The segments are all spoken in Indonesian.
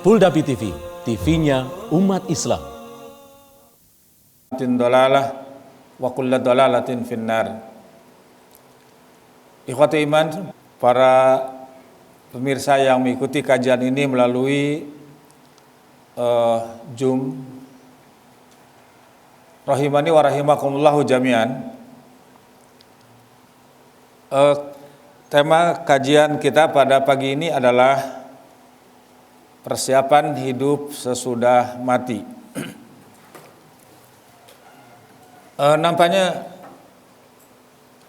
Puldapi TV, TV-nya umat Islam. Dolalah wa kullu dolalatin finnar. Ikhwati iman, para pemirsa yang mengikuti kajian ini melalui Zoom, rahimani wa rahimakumullahu jami'an. Tema kajian kita pada pagi ini adalah persiapan hidup sesudah mati. Nampaknya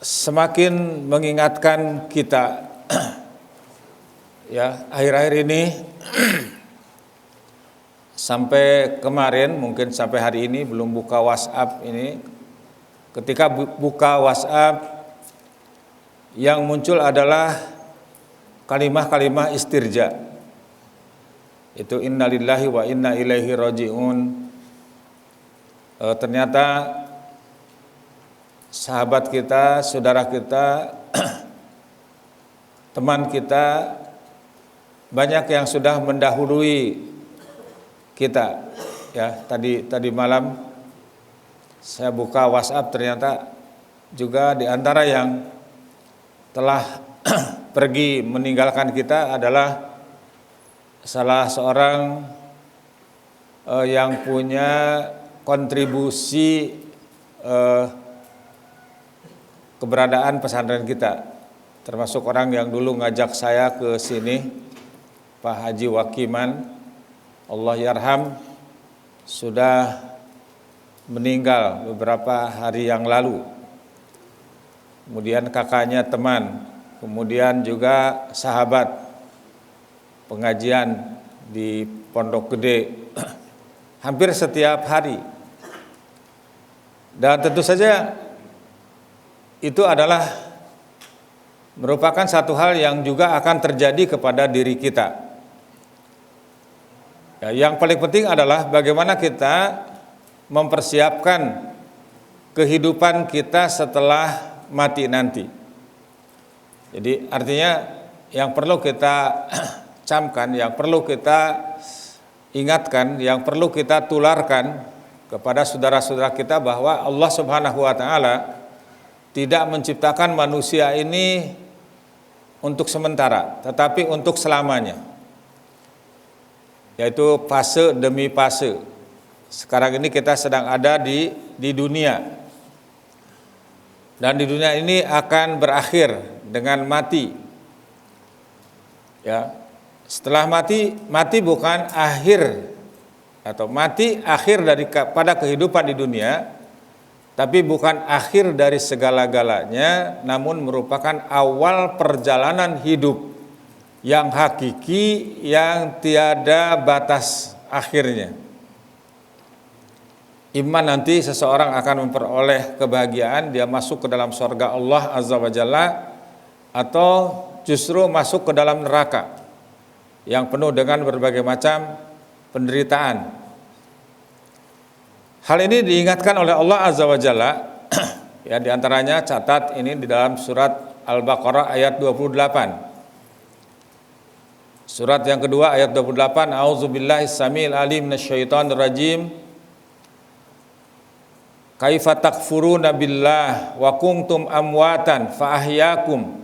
semakin mengingatkan kita ya, akhir-akhir ini sampai kemarin, mungkin sampai hari ini belum buka WhatsApp ini. Ketika buka WhatsApp, yang muncul adalah kalimah-kalimah istirja. Itu innalillahi wa inna ilaihi raji'un. Ternyata sahabat kita, saudara kita, teman kita, banyak yang sudah mendahului kita. Ya, tadi malam saya buka WhatsApp, ternyata juga di antara yang telah pergi meninggalkan kita adalah salah seorang yang punya kontribusi keberadaan pesantren kita, termasuk orang yang dulu ngajak saya ke sini, Pak Haji Wakiman, Allah yarham, sudah meninggal beberapa hari yang lalu. Kemudian kakaknya teman, kemudian juga sahabat pengajian di Pondok Gede hampir setiap hari. Dan tentu saja itu adalah merupakan satu hal yang juga akan terjadi kepada diri kita. Ya, yang paling penting adalah bagaimana kita mempersiapkan kehidupan kita setelah mati nanti. Jadi artinya yang perlu kita camkan, yang perlu kita ingatkan, yang perlu kita tularkan kepada saudara-saudara kita bahwa Allah Subhanahu wa taala tidak menciptakan manusia ini untuk sementara, tetapi untuk selamanya. Yaitu fase demi fase. Sekarang ini kita sedang ada di dunia. Dan di dunia ini akan berakhir dengan mati. Ya. Setelah mati bukan akhir, atau mati akhir pada kehidupan di dunia, tapi bukan akhir dari segala-galanya, namun merupakan awal perjalanan hidup yang hakiki, yang tiada batas akhirnya. Iman nanti seseorang akan memperoleh kebahagiaan, dia masuk ke dalam surga Allah Azza wa Jalla, atau justru masuk ke dalam neraka yang penuh dengan berbagai macam penderitaan. Hal ini diingatkan oleh Allah Azza wa Jalla ya, diantaranya catat ini di dalam surat Al-Baqarah ayat 28. Surat yang kedua ayat 28, A'udzubillahi samil alim minasyaitonir rajim. Kaifa takfuruna billah wa kuntum amwatan fa ahyakum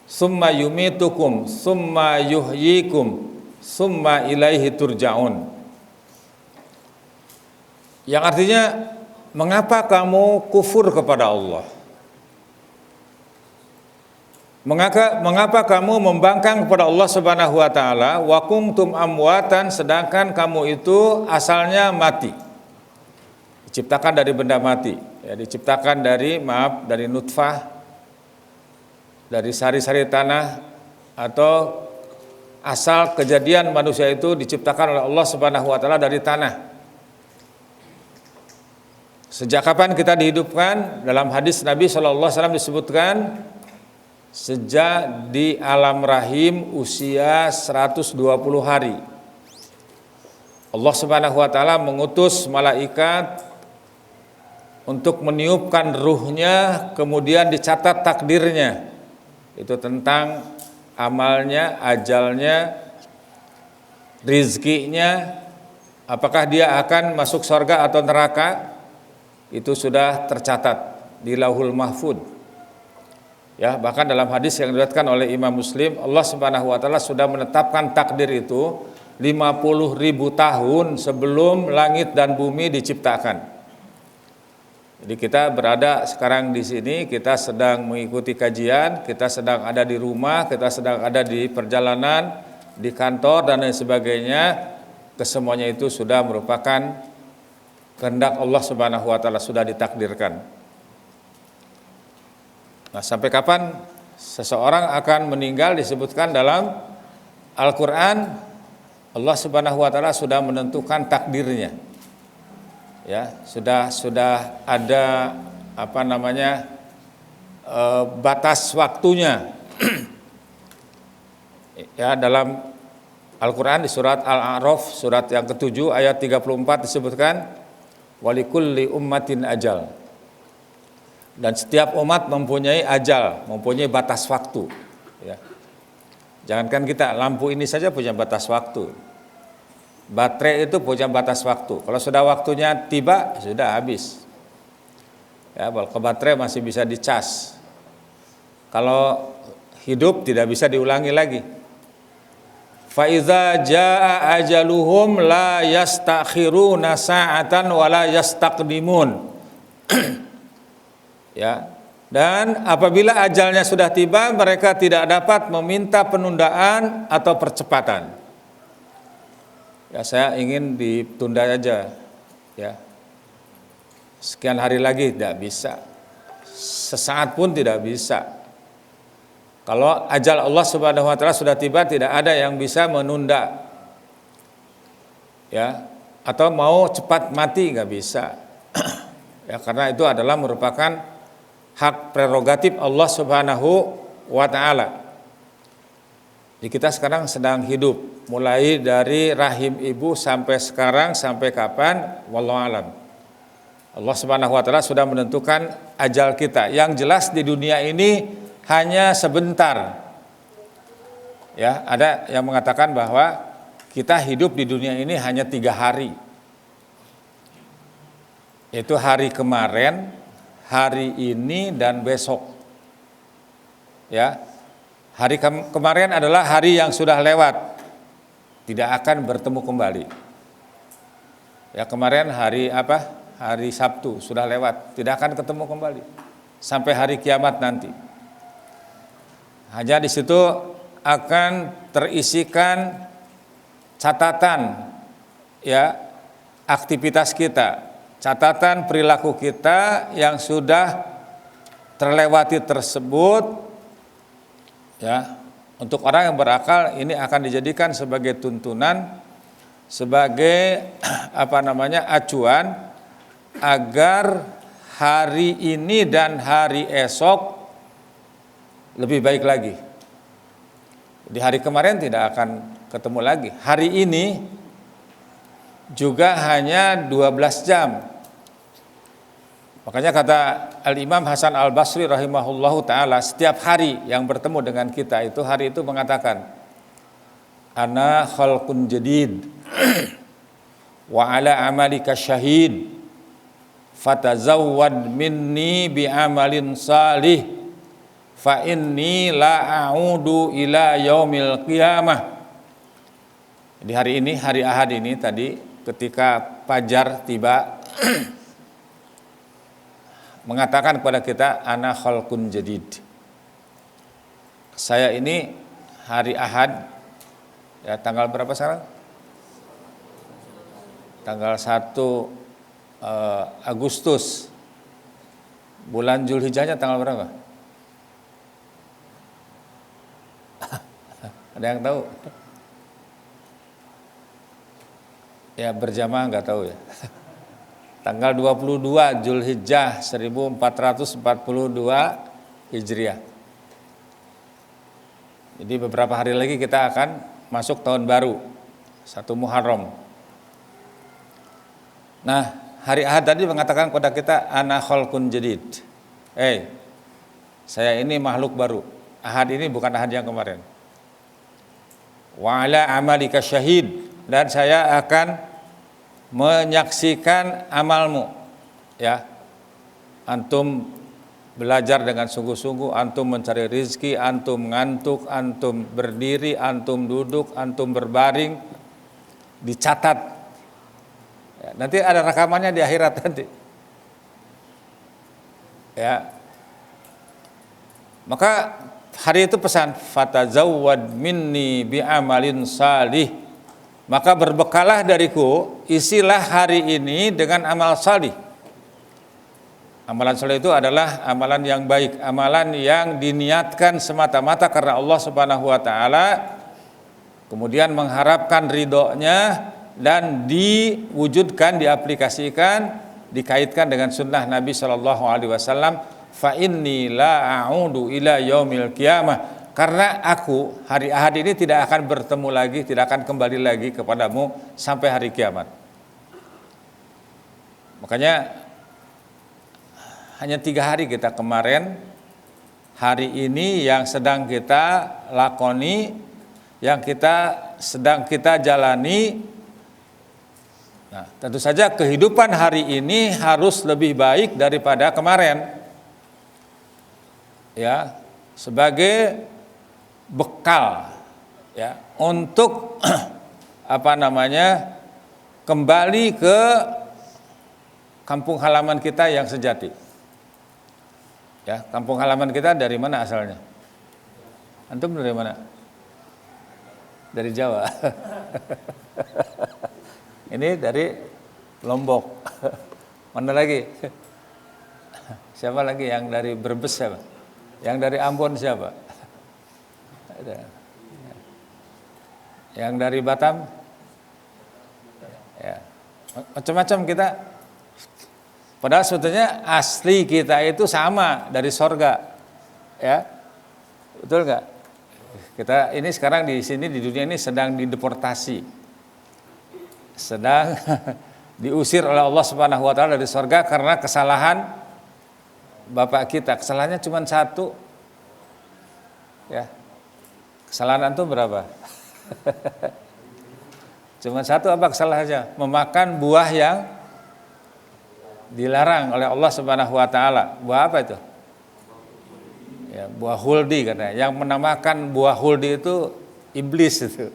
summa yumitukum summa yuhyikum summa ilaihi turja'un. Yang artinya, mengapa kamu kufur kepada Allah? Mengapa kamu membangkang kepada Allah Subhanahu wa taala, wa kuntum amwatan, sedangkan kamu itu asalnya mati. Diciptakan dari benda mati, ya, diciptakan dari nutfah, dari sari-sari tanah, atau asal kejadian manusia itu diciptakan oleh Allah Subhanahu wa taala dari tanah. Sejak kapan kita dihidupkan? Dalam hadis Nabi sallallahu alaihi wasallam disebutkan sejak di alam rahim usia 120 hari. Allah Subhanahu wa taala mengutus malaikat untuk meniupkan ruhnya, kemudian dicatat takdirnya. Itu tentang amalnya, ajalnya, rizkinya, apakah dia akan masuk surga atau neraka, itu sudah tercatat di Lauhul Mahfud. Ya, bahkan dalam hadis yang diriwayatkan oleh Imam Muslim, Allah Subhanahu wa taala sudah menetapkan takdir itu 50.000 tahun sebelum langit dan bumi diciptakan. Jadi kita berada sekarang di sini, kita sedang mengikuti kajian, kita sedang ada di rumah, kita sedang ada di perjalanan, di kantor dan lain sebagainya. Kesemuanya itu sudah merupakan kehendak Allah Subhanahu wa taala, sudah ditakdirkan. Nah, sampai kapan seseorang akan meninggal disebutkan dalam Al-Qur'an, Allah Subhanahu wa taala sudah menentukan takdirnya. Ya, sudah ada batas waktunya. Ya, dalam Al-Qur'an di surat Al-A'raf surat yang ke-7 ayat 34 disebutkan walikulli ummatin ajal. Dan setiap umat mempunyai ajal, mempunyai batas waktu. Ya. Jangankan kita, lampu ini saja punya batas waktu. Baterai itu punya batas waktu. Kalau sudah waktunya tiba, sudah habis. Ya, kalau ke baterai masih bisa dicas. Kalau hidup tidak bisa diulangi lagi. Fa iza jaa ajaluhum la yastakhiruna sa'atan wa la yastaqdimun. Ya, dan apabila ajalnya sudah tiba, mereka tidak dapat meminta penundaan atau percepatan. Ya, saya ingin ditunda aja, ya. Sekian hari lagi tidak bisa, sesaat pun tidak bisa. Kalau ajal Allah Subhanahu wa taala sudah tiba, tidak ada yang bisa menunda. Ya, atau mau cepat mati nggak bisa. Ya, karena itu adalah merupakan hak prerogatif Allah Subhanahu wa taala. Jadi kita sekarang sedang hidup mulai dari rahim ibu sampai sekarang, sampai kapan wallahu alam. Allah Subhanahu wa taala sudah menentukan ajal kita. Yang jelas di dunia ini hanya sebentar. Ya, ada yang mengatakan bahwa kita hidup di dunia ini hanya 3 hari. Yaitu hari kemarin, hari ini dan besok. Ya. Hari kemarin adalah hari yang sudah lewat. Tidak akan bertemu kembali. Ya, kemarin hari apa? Hari Sabtu sudah lewat, tidak akan ketemu kembali sampai hari kiamat nanti. Hanya di situ akan terisikan catatan, ya, aktivitas kita, catatan perilaku kita yang sudah terlewati tersebut, ya. Untuk orang yang berakal ini akan dijadikan sebagai tuntunan, sebagai acuan agar hari ini dan hari esok lebih baik lagi. Di hari kemarin tidak akan ketemu lagi. Hari ini juga hanya 12 jam. Makanya kata Al-Imam Hasan Al-Basri rahimahullahu ta'ala, setiap hari yang bertemu dengan kita itu, hari itu mengatakan, ana khalqun jadid wa ala amalika syahid fatazawwad minni bi amalin salih fa inni la a'udu ila yaumil qiyamah. Di hari ini, hari Ahad ini tadi ketika fajar tiba mengatakan kepada kita, ana khalqun jadid. Saya ini hari Ahad, ya, tanggal berapa sekarang? Tanggal 1 Agustus. Bulan Zulhijjahnya tanggal berapa? Ada yang tahu? Ya, berjamaah nggak tahu ya. Tanggal 22 Zulhijjah 1442 Hijriah. Jadi beberapa hari lagi kita akan masuk tahun baru, 1 Muharram. Nah, hari Ahad tadi mengatakan kepada kita, ana khalqun jadid. Saya ini makhluk baru. Ahad ini bukan Ahad yang kemarin. Wa ala amalika syahid. dan saya akan menyaksikan amalmu. Ya, antum belajar dengan sungguh-sungguh, antum mencari rizki, antum ngantuk, antum berdiri, antum duduk, antum berbaring, dicatat. Ya, nanti ada rekamannya di akhirat nanti. Ya, maka hari itu pesan, fatazawwad minni bi'amalin salih. Maka berbekalah dariku, isilah hari ini dengan amal salih. Amalan saleh itu adalah amalan yang baik, amalan yang diniatkan semata-mata karena Allah Subhanahu wa taala, kemudian mengharapkan ridhonya dan diwujudkan, diaplikasikan, dikaitkan dengan sunnah Nabi Shallallahu alaihi wasallam. Fa inni la a'udu ila yaumil qiyamah, karena aku hari Ahad ini tidak akan bertemu lagi, tidak akan kembali lagi kepadamu sampai hari kiamat. Makanya hanya 3 hari kita kemarin, hari ini yang sedang kita lakoni, yang sedang kita jalani. Nah, tentu saja kehidupan hari ini harus lebih baik daripada kemarin. Ya, sebagai bekal ya untuk kembali ke kampung halaman kita yang sejati. Ya, kampung halaman kita dari mana asalnya? Antum dari mana? Dari Jawa. Ini dari Lombok. Mana lagi? Siapa lagi yang dari Brebes siapa? Yang dari Ambon siapa? Ada. Yang dari Batam? Ya. Macam-macam kita. Padahal sebetulnya asli kita itu sama dari sorga, ya, betul nggak? Kita ini sekarang di sini di dunia ini sedang dideportasi, sedang diusir oleh Allah Subhanahu Wa Taala dari sorga karena kesalahan bapak kita. Kesalahannya cuma 1, ya. Kesalahan antum berapa? Cuma 1 apa kesalahannya? Memakan buah yang dilarang oleh Allah Subhanahu wa taala. Buah apa itu? Ya, buah huldi katanya. Yang menamakan buah huldi itu iblis itu.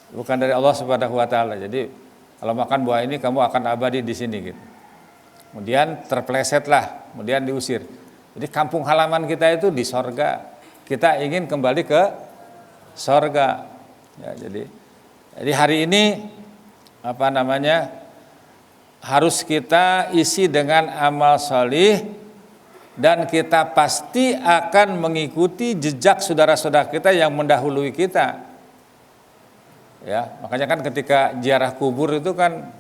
Bukan dari Allah Subhanahu wa taala. Jadi kalau makan buah ini kamu akan abadi di sini gitu. Kemudian terplesetlah, kemudian diusir. Jadi kampung halaman kita itu di sorga. Kita ingin kembali ke sorga. Ya, jadi hari ini harus kita isi dengan amal salih, dan kita pasti akan mengikuti jejak saudara-saudara kita yang mendahului kita. Ya, makanya kan ketika ziarah kubur itu kan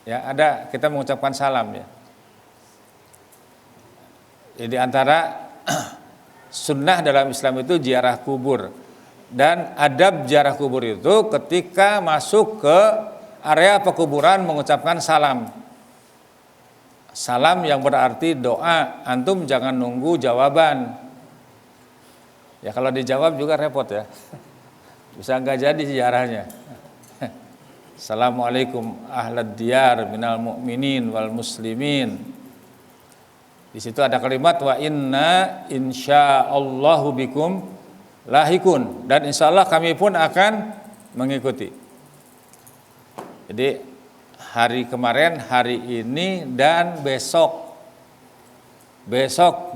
ya ada kita mengucapkan salam ya. Jadi antara sunnah dalam Islam itu ziarah kubur, dan adab ziarah kubur itu ketika masuk ke area pekuburan mengucapkan salam. Salam yang berarti doa. Antum jangan nunggu jawaban. Ya kalau dijawab juga repot ya. Bisa nggak jadi ziarahnya. Assalamualaikum ahlad diyar minal mu'minin wal muslimin. Di situ ada kalimat wa inna insyaallahu bikum lahikun, dan insyaallah kami pun akan mengikuti. Jadi hari kemarin, hari ini, dan besok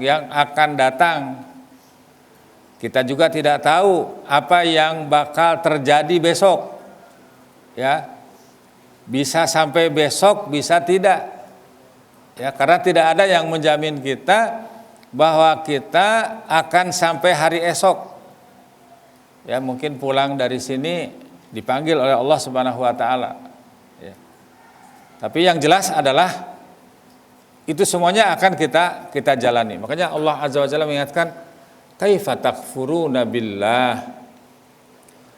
yang akan datang. Kita juga tidak tahu apa yang bakal terjadi besok. Ya. Bisa sampai besok, bisa tidak. Ya, karena tidak ada yang menjamin kita bahwa kita akan sampai hari esok. Ya, mungkin pulang dari sini dipanggil oleh Allah Subhanahu wa taala. Tapi yang jelas adalah itu semuanya akan kita jalani. Makanya Allah Azza wa Jalla mengingatkan, kaifa takfuruna billah.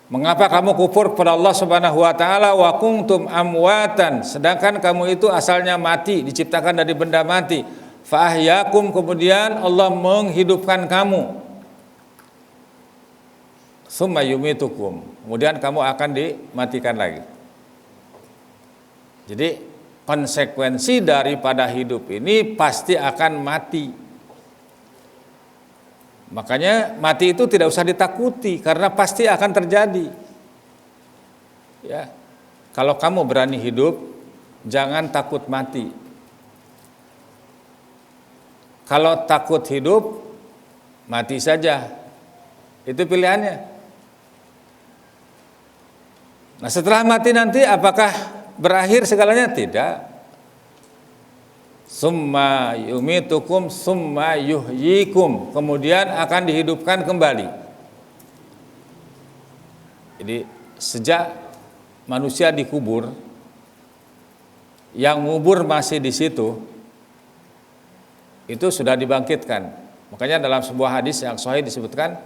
Mengapa kamu kufur kepada Allah Subhanahu wa taala wa kuntum amwatan, sedangkan kamu itu asalnya mati, diciptakan dari benda mati. Fa ahyakum, kemudian Allah menghidupkan kamu. Tsumma yumitukum, kemudian kamu akan dimatikan lagi. Jadi konsekuensi daripada hidup ini pasti akan mati. Makanya mati itu tidak usah ditakuti karena pasti akan terjadi. Ya. Kalau kamu berani hidup, jangan takut mati. Kalau takut hidup, mati saja. Itu pilihannya. Nah, setelah mati nanti apakah berakhir segalanya? Tidak. Summa yumitukum summa yuhyikum. Kemudian akan dihidupkan kembali. Jadi sejak manusia dikubur, yang ngubur masih di situ, itu sudah dibangkitkan. Makanya dalam sebuah hadis yang sahih disebutkan,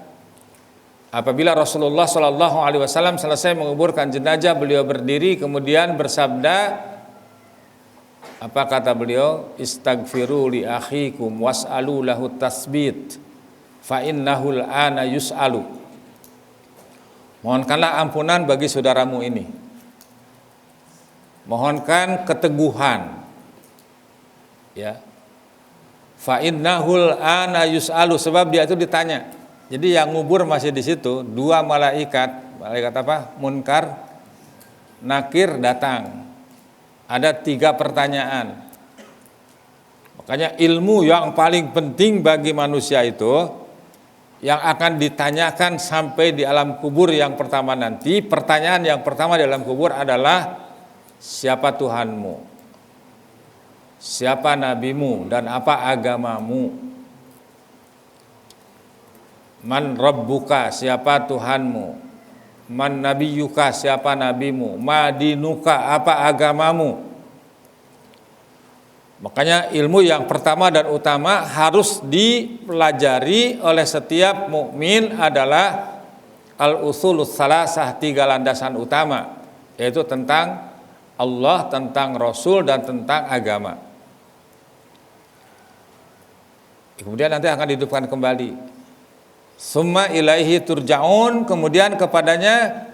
apabila Rasulullah SAW selesai menguburkan jenazah, beliau berdiri kemudian bersabda, apa kata beliau? Istaghfiru li akhikum was'alu lahu tasbit fa innahu al-ana yus'alu. Mohonkanlah ampunan bagi saudaramu ini. Mohonkan keteguhan. Ya. Fa innahu al-ana yus'alu, sebab dia itu ditanya. Jadi yang ngubur masih di situ, dua malaikat apa? Munkar, Nakir datang. Ada 3 pertanyaan. Makanya ilmu yang paling penting bagi manusia itu yang akan ditanyakan sampai di alam kubur yang pertama nanti. Pertanyaan yang pertama di alam kubur adalah, siapa Tuhanmu? Siapa nabimu dan apa agamamu? Man rabbuka, siapa Tuhanmu? Man nabiyuka, siapa nabimu? Madinuka, apa agamamu? Makanya ilmu yang pertama dan utama harus dipelajari oleh setiap mukmin adalah al-usulus salasah, 3 landasan utama, yaitu tentang Allah, tentang Rasul, dan tentang agama. Kemudian nanti akan dihidupkan kembali. Summa ilaihi turja'un, kemudian kepadanya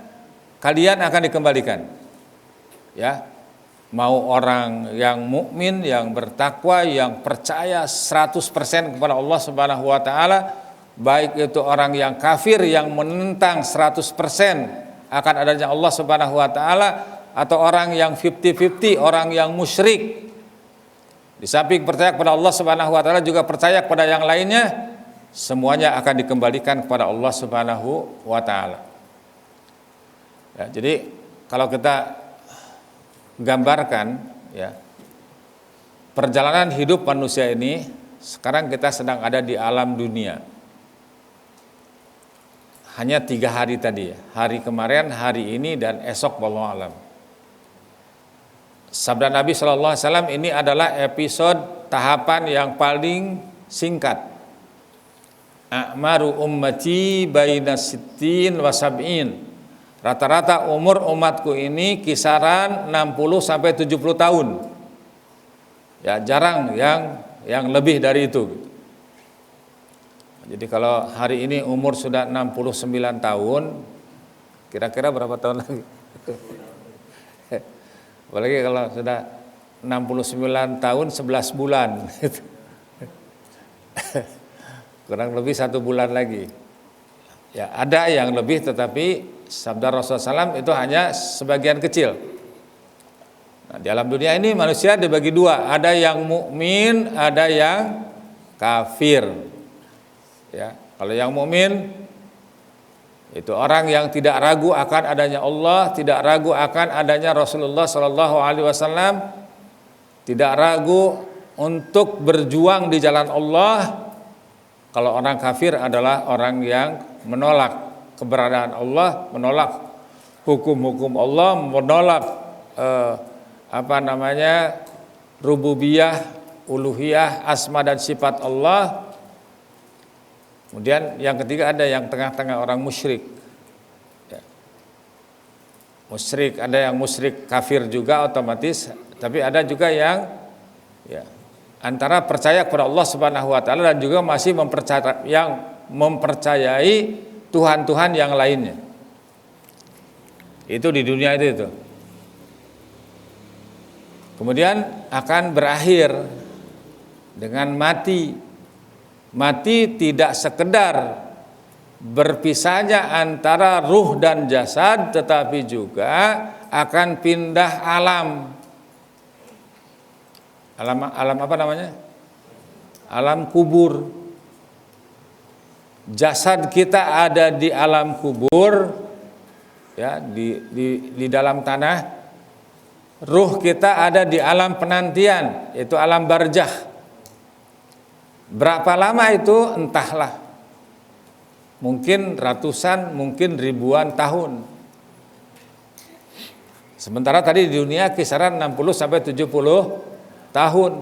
kalian akan dikembalikan. Ya. Mau orang yang mukmin, yang bertakwa, yang percaya 100% kepada Allah Subhanahu wa taala, baik itu orang yang kafir yang menentang 100% akan adanya Allah Subhanahu wa taala, atau orang yang 50-50, orang yang musyrik. Di samping percaya kepada Allah Subhanahu wa taala juga percaya kepada yang lainnya, semuanya akan dikembalikan kepada Allah Subhanahu wa taala. Ya, jadi kalau kita gambarkan, ya, perjalanan hidup manusia ini, sekarang kita sedang ada di alam dunia. Hanya 3 hari tadi, ya. Hari kemarin, hari ini, dan esok wallahu alam. Sabda Nabi SAW, ini adalah episode tahapan yang paling singkat. A'maru ummati baina sittin wa sab'in. Rata-rata umur umatku ini kisaran 60 sampai 70 tahun. Ya, jarang yang lebih dari itu. Jadi kalau hari ini umur sudah 69 tahun, kira-kira berapa tahun lagi? Apalagi kalau sudah 69 tahun 11 bulan. Kurang lebih 1 bulan lagi. Ya, ada yang lebih, tetapi sabda Rasulullah SAW itu hanya sebagian kecil. Nah, di alam dunia ini manusia dibagi 2, ada yang mukmin, ada yang kafir. Ya, kalau yang mukmin itu orang yang tidak ragu akan adanya Allah, tidak ragu akan adanya Rasulullah SAW, tidak ragu untuk berjuang di jalan Allah. Kalau orang kafir adalah orang yang menolak keberadaan Allah, menolak hukum-hukum Allah, menolak rububiyah, uluhiyah, asma dan sifat Allah. Kemudian yang ketiga ada yang tengah-tengah, orang musyrik. Ya. Musyrik, ada yang musyrik kafir juga otomatis, tapi ada juga yang ya, antara percaya kepada Allah Subhanahu wa taala dan juga masih mempercayai Tuhan-Tuhan yang lainnya. Itu di dunia itu. kemudian akan berakhir dengan mati. Mati tidak sekedar berpisahnya antara ruh dan jasad, tetapi juga akan pindah alam. Alam apa namanya? Alam kubur. Jasad kita ada di alam kubur, ya, di dalam tanah. Ruh kita ada di alam penantian, yaitu alam barzakh. Berapa lama itu entahlah. Mungkin ratusan, mungkin ribuan tahun. Sementara tadi di dunia kisaran 60 sampai 70 tahun.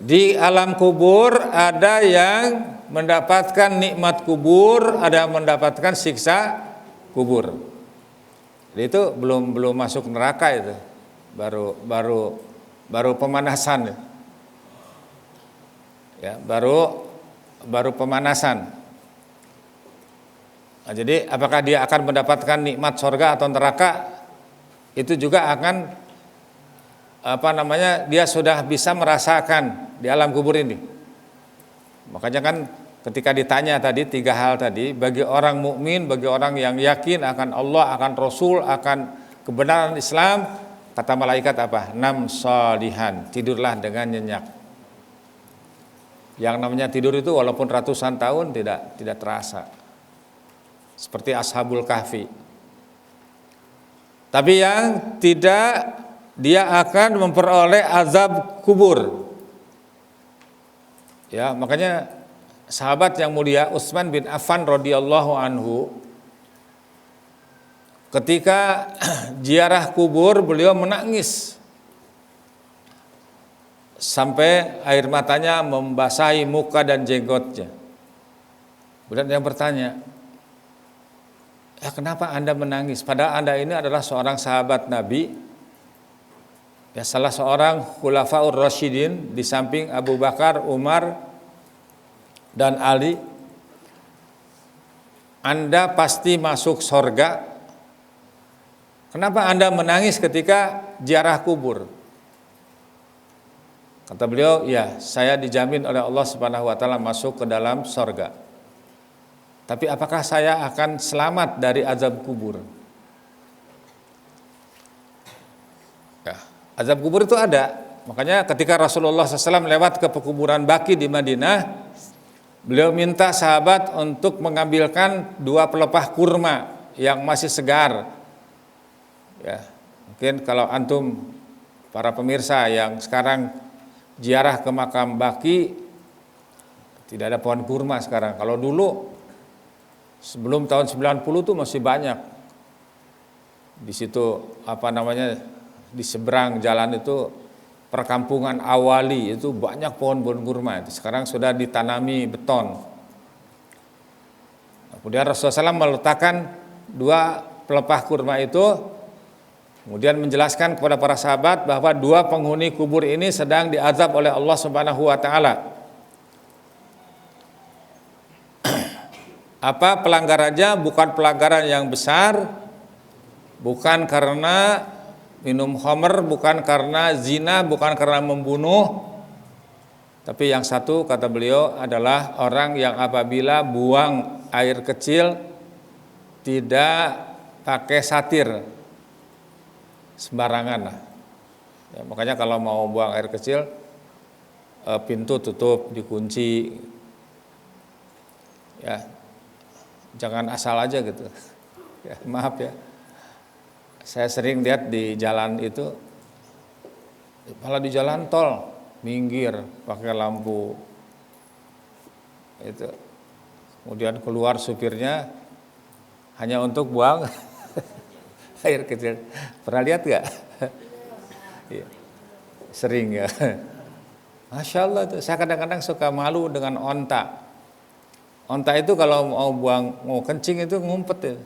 Di alam kubur ada yang mendapatkan nikmat kubur, ada yang mendapatkan siksa kubur. Jadi itu belum masuk neraka itu. Baru pemanasan. Ya, baru pemanasan. Nah, jadi apakah dia akan mendapatkan nikmat surga atau neraka? Itu juga akan dia sudah bisa merasakan di alam kubur ini. Makanya kan ketika ditanya tadi 3 hal tadi, bagi orang mukmin, bagi orang yang yakin akan Allah, akan Rasul, akan kebenaran Islam, kata malaikat apa? Nam sholihan, tidurlah dengan nyenyak. Yang namanya tidur itu walaupun ratusan tahun tidak terasa. Seperti Ashabul Kahfi. Tapi yang tidak, dia akan memperoleh azab kubur. Ya, makanya sahabat yang mulia Utsman bin Affan radhiyallahu anhu, ketika ziarah kubur beliau menangis sampai air matanya membasahi muka dan jenggotnya. Kemudian dia bertanya, ya kenapa Anda menangis? Padahal Anda ini adalah seorang sahabat Nabi, ya salah seorang khulafaur rasyidin di samping Abu Bakar, Umar, dan Ali. Anda pasti masuk surga. Kenapa Anda menangis ketika ziarah kubur? Kata beliau, ya saya dijamin oleh Allah Subhanahu wa taala masuk ke dalam surga. Tapi apakah saya akan selamat dari azab kubur? Ya, azab kubur itu ada. Makanya ketika Rasulullah SAW lewat ke pekuburan Baqi di Madinah, beliau minta sahabat untuk mengambilkan 2 pelepah kurma yang masih segar. Ya, mungkin kalau antum para pemirsa yang sekarang ziarah ke makam Baqi, tidak ada pohon kurma sekarang. Kalau dulu sebelum tahun 90 tuh masih banyak. Di situ di seberang jalan itu perkampungan Awali, itu banyak pohon-pohon kurma. Sekarang sudah ditanami beton. Kemudian Rasulullah SAW meletakkan 2 pelepah kurma itu, kemudian menjelaskan kepada para sahabat bahwa 2 penghuni kubur ini sedang diazab oleh Allah Subhanahu wa taala. Apa pelanggarannya? Bukan pelanggaran yang besar, bukan karena minum khamr, bukan karena zina, bukan karena membunuh. Tapi yang satu, kata beliau, adalah orang yang apabila buang air kecil tidak pakai satir, sembarangan lah. Ya, makanya kalau mau buang air kecil, pintu tutup, dikunci. Ya, jangan asal aja gitu. Ya, maaf ya. Saya sering lihat di jalan itu, malah di jalan tol, minggir pakai lampu. Itu. Kemudian keluar supirnya hanya untuk buang air kecil. Pernah lihat gak? Ya, sering ya. Masya Allah tuh. Saya kadang-kadang suka malu dengan onta. Onta itu kalau mau kencing itu ngumpet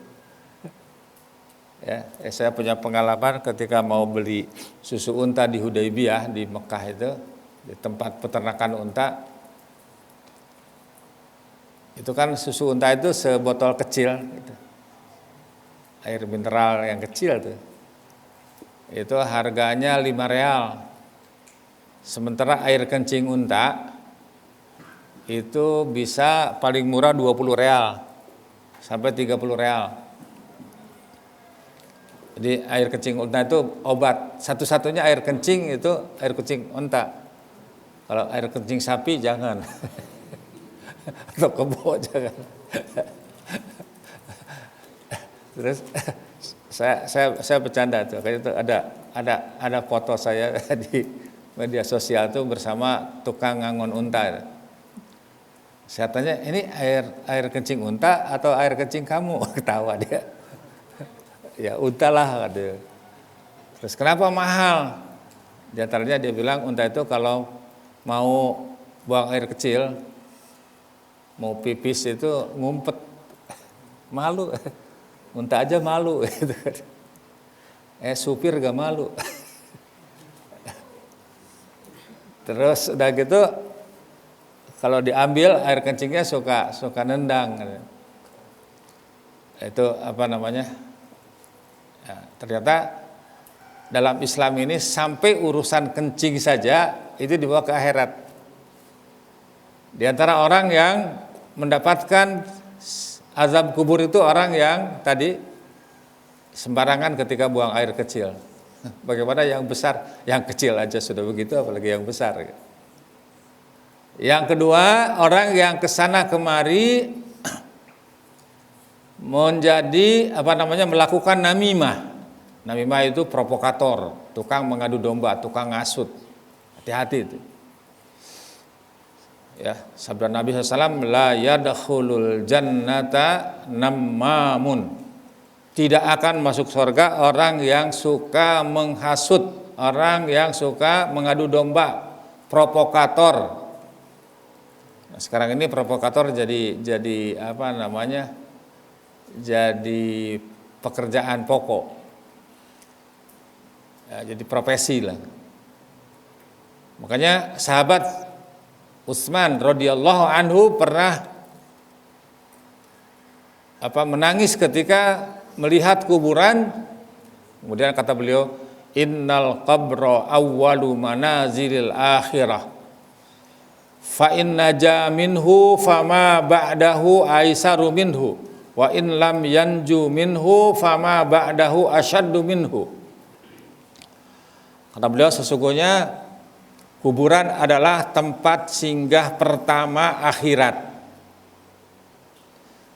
ya. Saya punya pengalaman ketika mau beli susu unta di Hudaybiyah di Mekah itu, di tempat peternakan unta. Itu kan susu unta itu sebotol kecil gitu. Air mineral yang kecil tuh. itu harganya 5 real. Sementara air kencing unta itu bisa paling murah 20 real sampai 30 real. Jadi air kencing unta itu obat. Satu-satunya air kencing itu air kencing unta. Kalau air kencing sapi jangan. Atau kebo jangan. Terus saya bercanda tuh, kayak itu ada foto saya di media sosial tuh bersama tukang ngangon unta. Saya tanya, ini air kencing unta atau air kencing kamu? Ketawa dia. Ya unta lah dia. Terus kenapa mahal? Di antaranya dia bilang unta itu kalau mau buang air kecil, mau pipis itu ngumpet, malu. Unta aja malu. Supir gak malu. Terus udah gitu, kalau diambil air kencingnya suka nendang. Itu apa namanya? Ya, ternyata dalam Islam ini sampai urusan kencing saja itu dibawa ke akhirat. Di antara orang yang mendapatkan azab kubur itu orang yang tadi sembarangan ketika buang air kecil. Bagaimana yang besar, yang kecil aja sudah begitu, apalagi yang besar. Yang kedua, orang yang kesana kemari menjadi melakukan namimah. Namimah itu provokator, tukang mengadu domba, tukang ngasut. Hati-hati itu. Ya, sabda Nabi SAW, la yadkhulul jannata nammamun. Tidak akan masuk surga orang yang suka menghasut, orang yang suka mengadu domba, provokator. Nah, sekarang ini provokator jadi jadi pekerjaan pokok. Ya, jadi profesi lah. Makanya sahabat Utsman radhiyallahu anhu pernah menangis ketika melihat kuburan. Kemudian kata beliau, innal qabra awwalu manazilil akhirah. Fa in naja minhu fama ba'dahu aisaru minhu wa in lam yanju minhu fama ba'dahu asyaddu minhu. Kata beliau, sesungguhnya kuburan adalah tempat singgah pertama akhirat.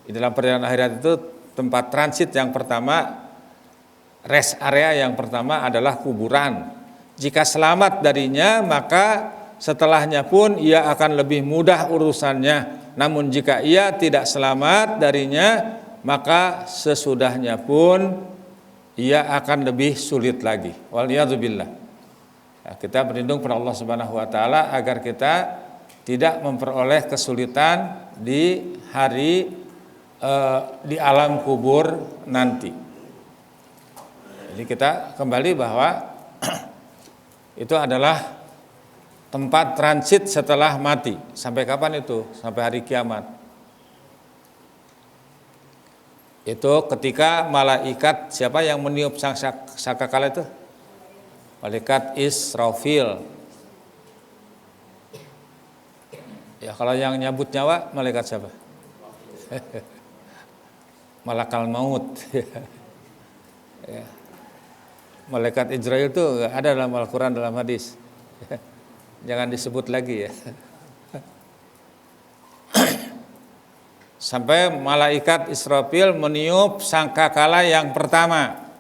Di dalam perjalanan akhirat itu tempat transit yang pertama, rest area yang pertama adalah kuburan. Jika selamat darinya, maka setelahnya pun ia akan lebih mudah urusannya. Namun jika ia tidak selamat darinya, maka sesudahnya pun ia akan lebih sulit lagi. Waliyadzubillah. Kita berlindung kepada Allah Subhanahu wa taala agar kita tidak memperoleh kesulitan di hari di alam kubur nanti. Jadi kita kembali bahwa itu adalah tempat transit setelah mati. Sampai kapan itu? Sampai hari kiamat. Itu ketika malaikat, siapa yang meniup sangkakala itu? Malaikat Israfil. Ya, kalau yang nyabut nyawa malaikat siapa? Malakal maut. Ya. Malaikat Israel itu ada dalam Al-Quran, dalam hadis. Jangan disebut lagi ya. Sampai malaikat Israfil meniup sangkakala yang pertama.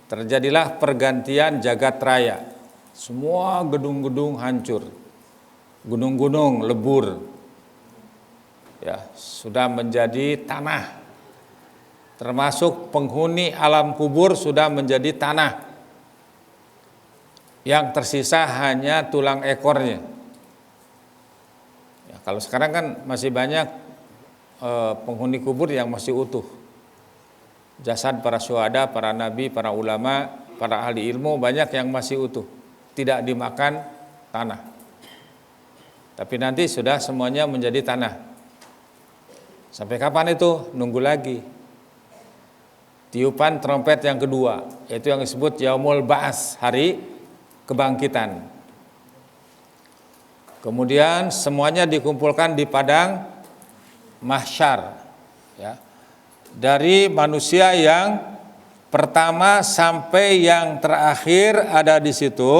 Terjadilah pergantian jagat raya. Semua gedung-gedung hancur. Gunung-gunung lebur. Ya, sudah menjadi tanah. Termasuk penghuni alam kubur sudah menjadi tanah. Yang tersisa hanya tulang ekornya. Ya, kalau sekarang kan masih banyak penghuni kubur yang masih utuh. Jasad para syuhada, para nabi, para ulama, para ahli ilmu banyak yang masih utuh, tidak dimakan tanah. Tapi nanti sudah semuanya menjadi tanah. Sampai kapan itu? Nunggu lagi. tiupan trompet yang kedua, yaitu yang disebut Yaumul Ba'ats, hari kebangkitan. Kemudian semuanya dikumpulkan di padang mahsyar, ya. Dari manusia yang pertama sampai yang terakhir ada di situ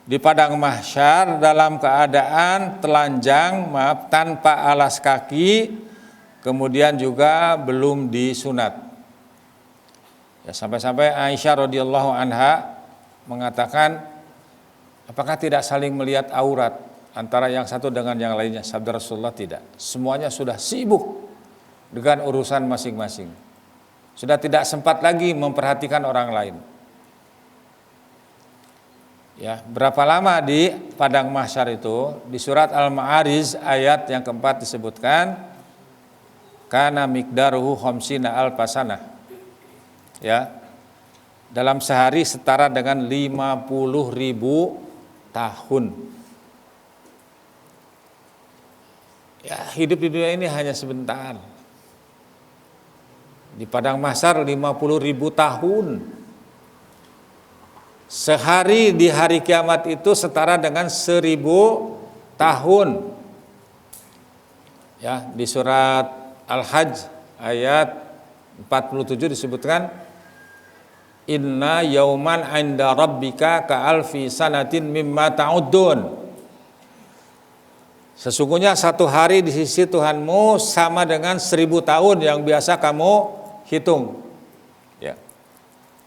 di padang mahsyar dalam keadaan telanjang, tanpa alas kaki, kemudian juga belum disunat. Ya, sampai-sampai Aisyah radhiyallahu anha mengatakan, apakah tidak saling melihat aurat antara yang satu dengan yang lainnya? Sabda Rasulullah, tidak. Semuanya sudah sibuk dengan urusan masing-masing. Sudah tidak sempat lagi memperhatikan orang lain. Ya, berapa lama di padang mahsyar itu? Di surat Al-Ma'arij ayat yang keempat disebutkan, kana miqdaruhu khamsina alfasanah. Ya, dalam sehari setara dengan 50.000 tahun. Ya, hidup di dunia ini hanya sebentar. Di padang mahsyar 50.000 tahun. Sehari di hari kiamat itu setara dengan 1.000 tahun. Ya, di surat Al-Hajj ayat 47 disebutkan, inna yauman 'inda rabbika ka'alfi sanatin mimma ta'uddun. Sesungguhnya satu hari di sisi Tuhanmu sama dengan 1.000 tahun yang biasa kamu hitung. Ya.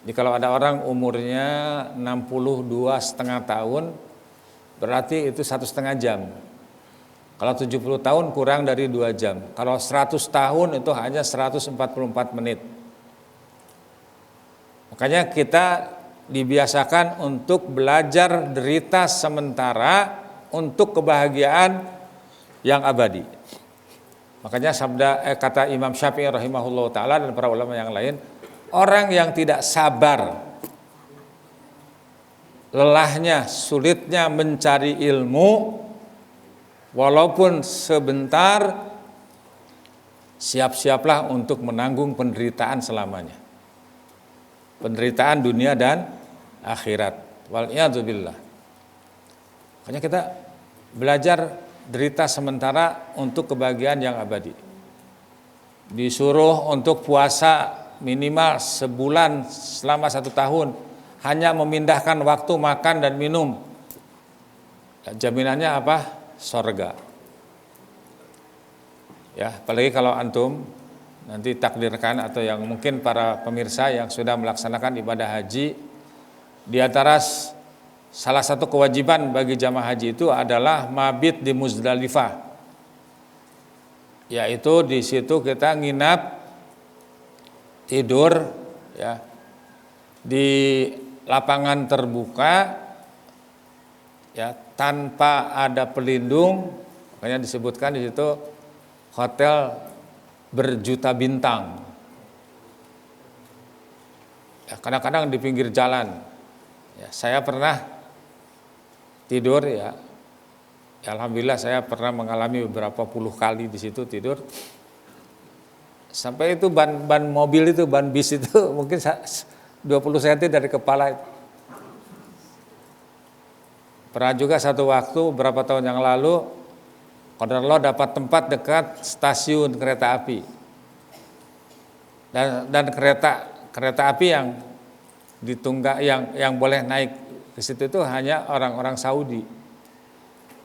Jadi kalau ada orang umurnya 62,5 tahun, berarti itu 1,5 jam. Kalau 70 tahun kurang dari 2 jam. Kalau 100 tahun itu hanya 144 menit. Makanya kita dibiasakan untuk belajar derita sementara untuk kebahagiaan yang abadi. Makanya kata Imam Syafi'i rahimahullah ta'ala dan para ulama yang lain, orang yang tidak sabar, lelahnya, sulitnya mencari ilmu, walaupun sebentar, siap-siaplah untuk menanggung penderitaan selamanya. Penderitaan dunia dan akhirat. Wal'iyadzubillah. Makanya kita belajar derita sementara untuk kebahagiaan yang abadi. Disuruh untuk puasa minimal sebulan selama 1 tahun, hanya memindahkan waktu makan dan minum. Jaminannya apa? Sorga. Ya, apalagi kalau antum nanti takdirkan, atau yang mungkin para pemirsa yang sudah melaksanakan ibadah haji, di antara salah satu kewajiban bagi jamaah haji itu adalah mabit di Muzdalifah, yaitu di situ kita nginap, tidur, ya, di lapangan terbuka, ya, tanpa ada pelindung. Makanya disebutkan di situ hotel berjuta bintang. Ya, kadang-kadang di pinggir jalan. Ya, saya pernah tidur, ya. Alhamdulillah saya pernah mengalami beberapa puluh kali di situ tidur. Sampai itu ban mobil itu, ban bis itu mungkin 20 cm dari kepala. Pernah juga satu waktu beberapa tahun yang lalu, qadarullah dapat tempat dekat stasiun kereta api. Dan kereta api yang ditunggak, yang boleh naik ke situ itu hanya orang-orang Saudi.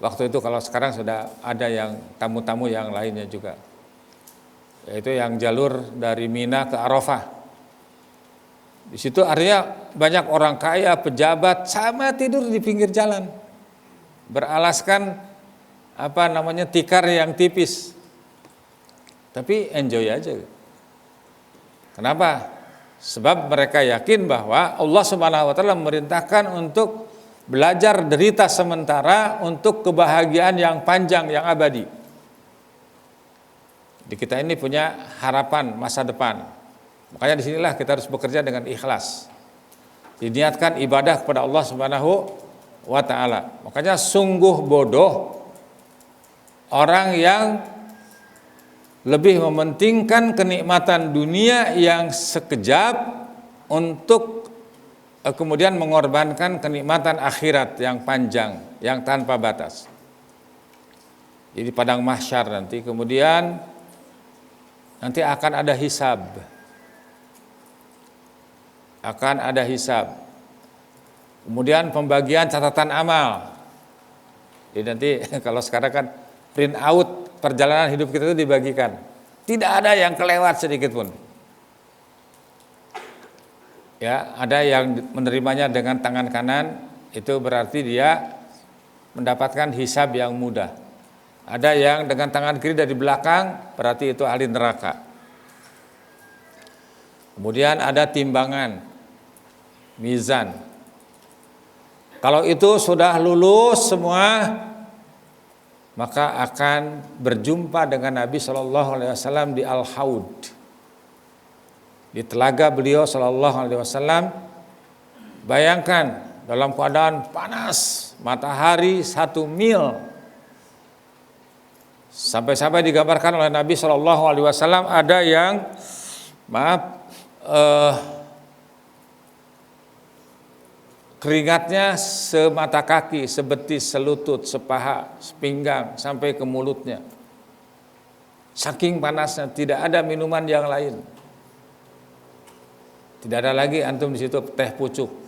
Waktu itu, kalau sekarang sudah ada yang tamu-tamu yang lainnya juga. Yaitu yang jalur dari Mina ke Arafah. Di situ artinya banyak orang kaya, pejabat, sama tidur di pinggir jalan. Beralaskan tikar yang tipis, tapi enjoy aja. Kenapa? Sebab mereka yakin bahwa Allah Subhanahu wa taala memerintahkan untuk belajar derita sementara untuk kebahagiaan yang panjang, yang abadi. Di kita ini punya harapan masa depan. Makanya disinilah kita harus bekerja dengan ikhlas. Diniatkan ibadah kepada Allah Subhanahu wa taala. Makanya sungguh bodoh orang yang lebih mementingkan kenikmatan dunia yang sekejap untuk kemudian mengorbankan kenikmatan akhirat yang panjang, yang tanpa batas. Jadi padang mahsyar nanti, kemudian nanti akan ada hisab. Akan ada hisab. Kemudian pembagian catatan amal. Jadi nanti kalau sekarang kan print out perjalanan hidup kita itu dibagikan. Tidak ada yang kelewat sedikit pun. Ya, ada yang menerimanya dengan tangan kanan, itu berarti dia mendapatkan hisab yang mudah. Ada yang dengan tangan kiri dari belakang, berarti itu ahli neraka. Kemudian ada timbangan, mizan. Kalau itu sudah lulus semua, maka akan berjumpa dengan Nabi SAW di Al-Haud, di telaga beliau SAW. Bayangkan dalam keadaan panas, matahari 1 mil. Sampai-sampai digambarkan oleh Nabi SAW ada yang keringatnya semata kaki, sebetis, selutut, sepaha, sepinggang sampai ke mulutnya. Saking panasnya, tidak ada minuman yang lain. Tidak ada lagi antum di situ teh pucuk.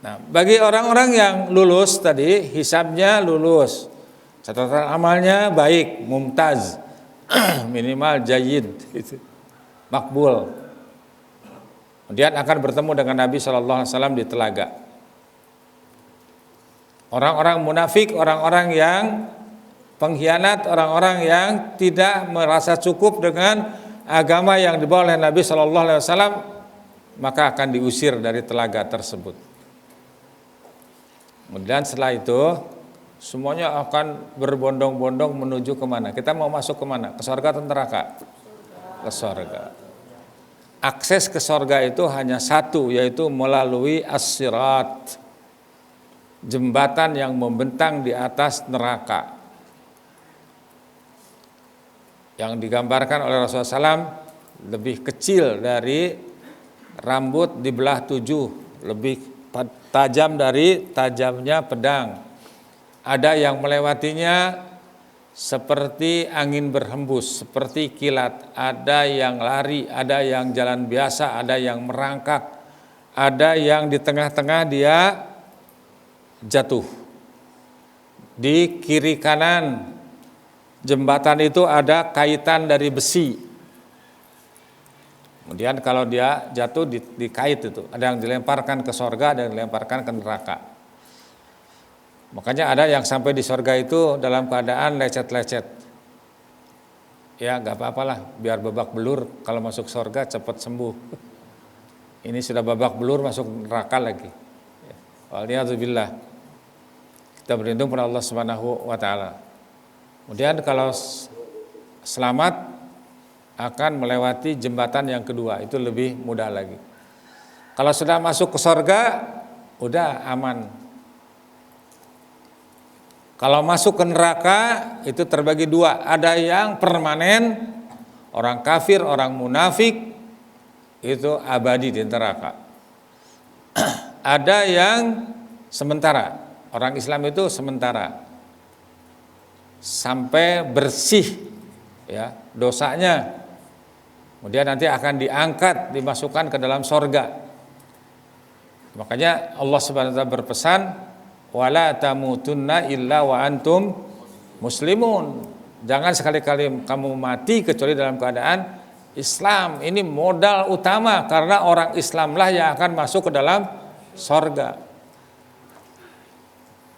Nah, bagi orang-orang yang lulus tadi, hisabnya lulus, catatan amalnya baik, mumtaz, minimal jayyid, makbul. Kemudian akan bertemu dengan Nabi SAW di telaga. Orang-orang munafik, orang-orang yang pengkhianat, orang-orang yang tidak merasa cukup dengan agama yang dibawa oleh Nabi SAW, maka akan diusir dari telaga tersebut. Kemudian setelah itu semuanya akan berbondong-bondong menuju kemana? Kita mau masuk kemana? Ke surga atau neraka? Ke surga. Akses ke surga itu hanya satu, yaitu melalui as-sirat, jembatan yang membentang di atas neraka, yang digambarkan oleh Rasulullah SAW lebih kecil dari rambut dibelah 7, lebih tajam dari tajamnya pedang. Ada yang melewatinya seperti angin berhembus, seperti kilat. Ada yang lari, ada yang jalan biasa, ada yang merangkak, ada yang di tengah-tengah dia jatuh. Di kiri kanan jembatan itu ada kaitan dari besi. Kemudian kalau dia jatuh dikait itu, ada yang dilemparkan ke surga, ada yang dilemparkan ke neraka. Makanya ada yang sampai di surga itu dalam keadaan lecet-lecet. Ya nggak apa-apalah, biar babak belur, kalau masuk surga cepat sembuh. Ini sudah babak belur masuk neraka lagi. Waliyadzubillah. Kita berlindung pada Allah Subhanahu wa taala. Kemudian kalau selamat akan melewati jembatan yang kedua, itu lebih mudah lagi. Kalau sudah masuk ke surga, udah aman. Kalau masuk ke neraka, itu terbagi dua. Ada yang permanen, orang kafir, orang munafik, itu abadi di neraka. Ada yang sementara, orang Islam itu sementara, sampai bersih ya dosanya. Kemudian nanti akan diangkat, dimasukkan ke dalam sorga. Makanya Allah Subhanahu wa taala berpesan, wala tamutunna illa wa antum muslimun. Jangan sekali-kali kamu mati kecuali dalam keadaan Islam. Ini modal utama, karena orang Islamlah yang akan masuk ke dalam sorga.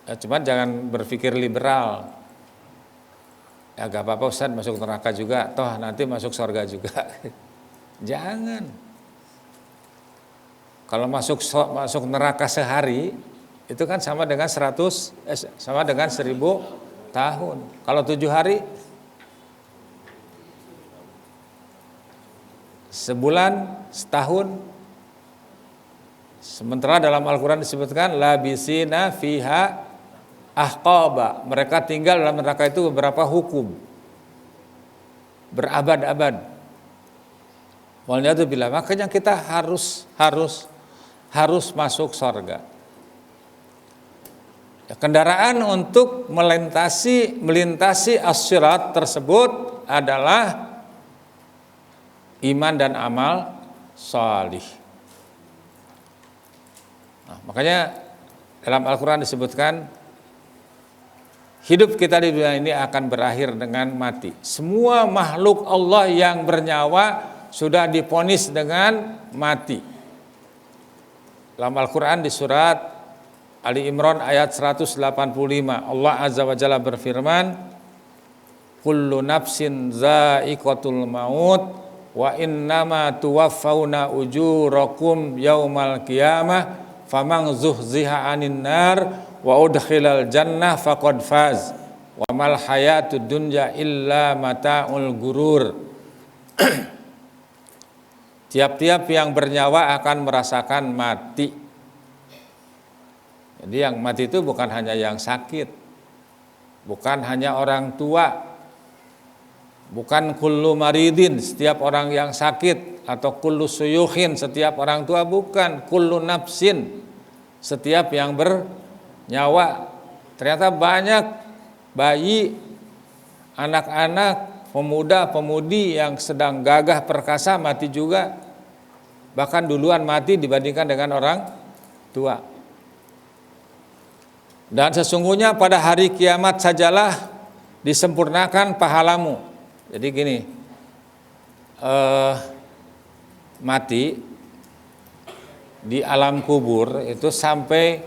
Ya, cuman jangan berpikir liberal. Ya gak apa-apa Ustaz masuk neraka juga, toh nanti masuk surga juga. Jangan. Kalau masuk neraka sehari, itu kan sama dengan 1000 tahun. Kalau 7 hari, sebulan, setahun. Sementara dalam Al-Quran disebutkan labisina fiha ahqaba, mereka tinggal dalam neraka itu beberapa hukum, berabad-abad. Waliyadzubillah, makanya kita harus masuk surga. Ya, kendaraan untuk melintasi as-sirat tersebut adalah iman dan amal salih. Nah, makanya dalam Al-Quran disebutkan hidup kita di dunia ini akan berakhir dengan mati. Semua makhluk Allah yang bernyawa sudah divonis dengan mati. Dalam Al-Quran di surat Ali Imran ayat 185, Allah Azza wa Jalla berfirman, kullu nafsin za'iqatul maut wa innama tuwaffawna ujurakum yaumal qiyamah faman zuhziha 'anil nar wa udkhilal jannah faqad faz wa mal hayatud dunya illa mata'ul gurur. Tiap-tiap yang bernyawa akan merasakan mati. Jadi yang mati itu bukan hanya yang sakit, bukan hanya orang tua, bukan kullu maridin, setiap orang yang sakit, atau kullu suyukhin, setiap orang tua, bukan. Kullu nafsin, setiap yang bernyawa. Ternyata banyak bayi, anak-anak, pemuda-pemudi yang sedang gagah perkasa mati juga, bahkan duluan mati dibandingkan dengan orang tua. Dan sesungguhnya pada hari kiamat sajalah disempurnakan pahalamu. Jadi gini, mati di alam kubur itu sampai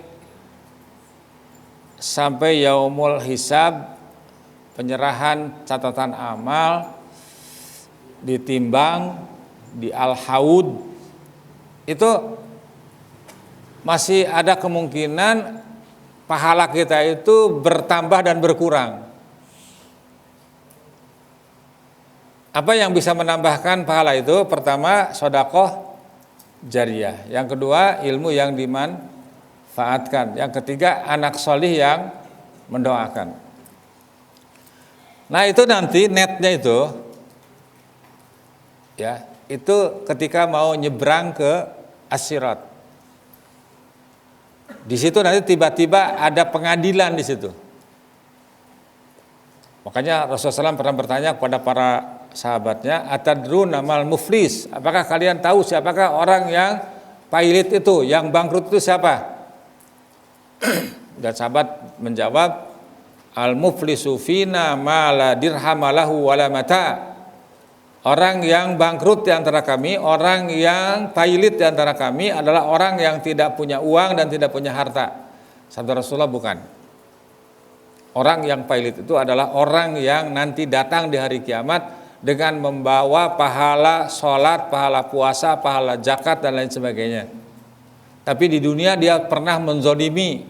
yaumul hisab, penyerahan catatan amal, ditimbang di al-haud, itu masih ada kemungkinan pahala kita itu bertambah dan berkurang. Apa yang bisa menambahkan pahala itu? Pertama, sedekah jariyah. Yang kedua, ilmu yang dimanfaatkan. Yang ketiga, anak solih yang mendoakan. Nah, itu nanti netnya itu, ya, itu ketika mau nyebrang ke as-sirat. Di situ nanti tiba-tiba ada pengadilan di situ. Makanya Rasulullah SAW pernah bertanya kepada para sahabatnya, atadruna mal muflis, apakah kalian tahu siapakah orang yang pailit itu, yang bangkrut itu siapa? Dan sahabat menjawab, al muflisu fina ma la dirhamalahu wala mata. Orang yang bangkrut di antara kami, orang yang pailit di antara kami adalah orang yang tidak punya uang dan tidak punya harta. Sabda Rasulullah, bukan. Orang yang pailit itu adalah orang yang nanti datang di hari kiamat dengan membawa pahala sholat, pahala puasa, pahala zakat dan lain sebagainya. Tapi di dunia dia pernah menzolimi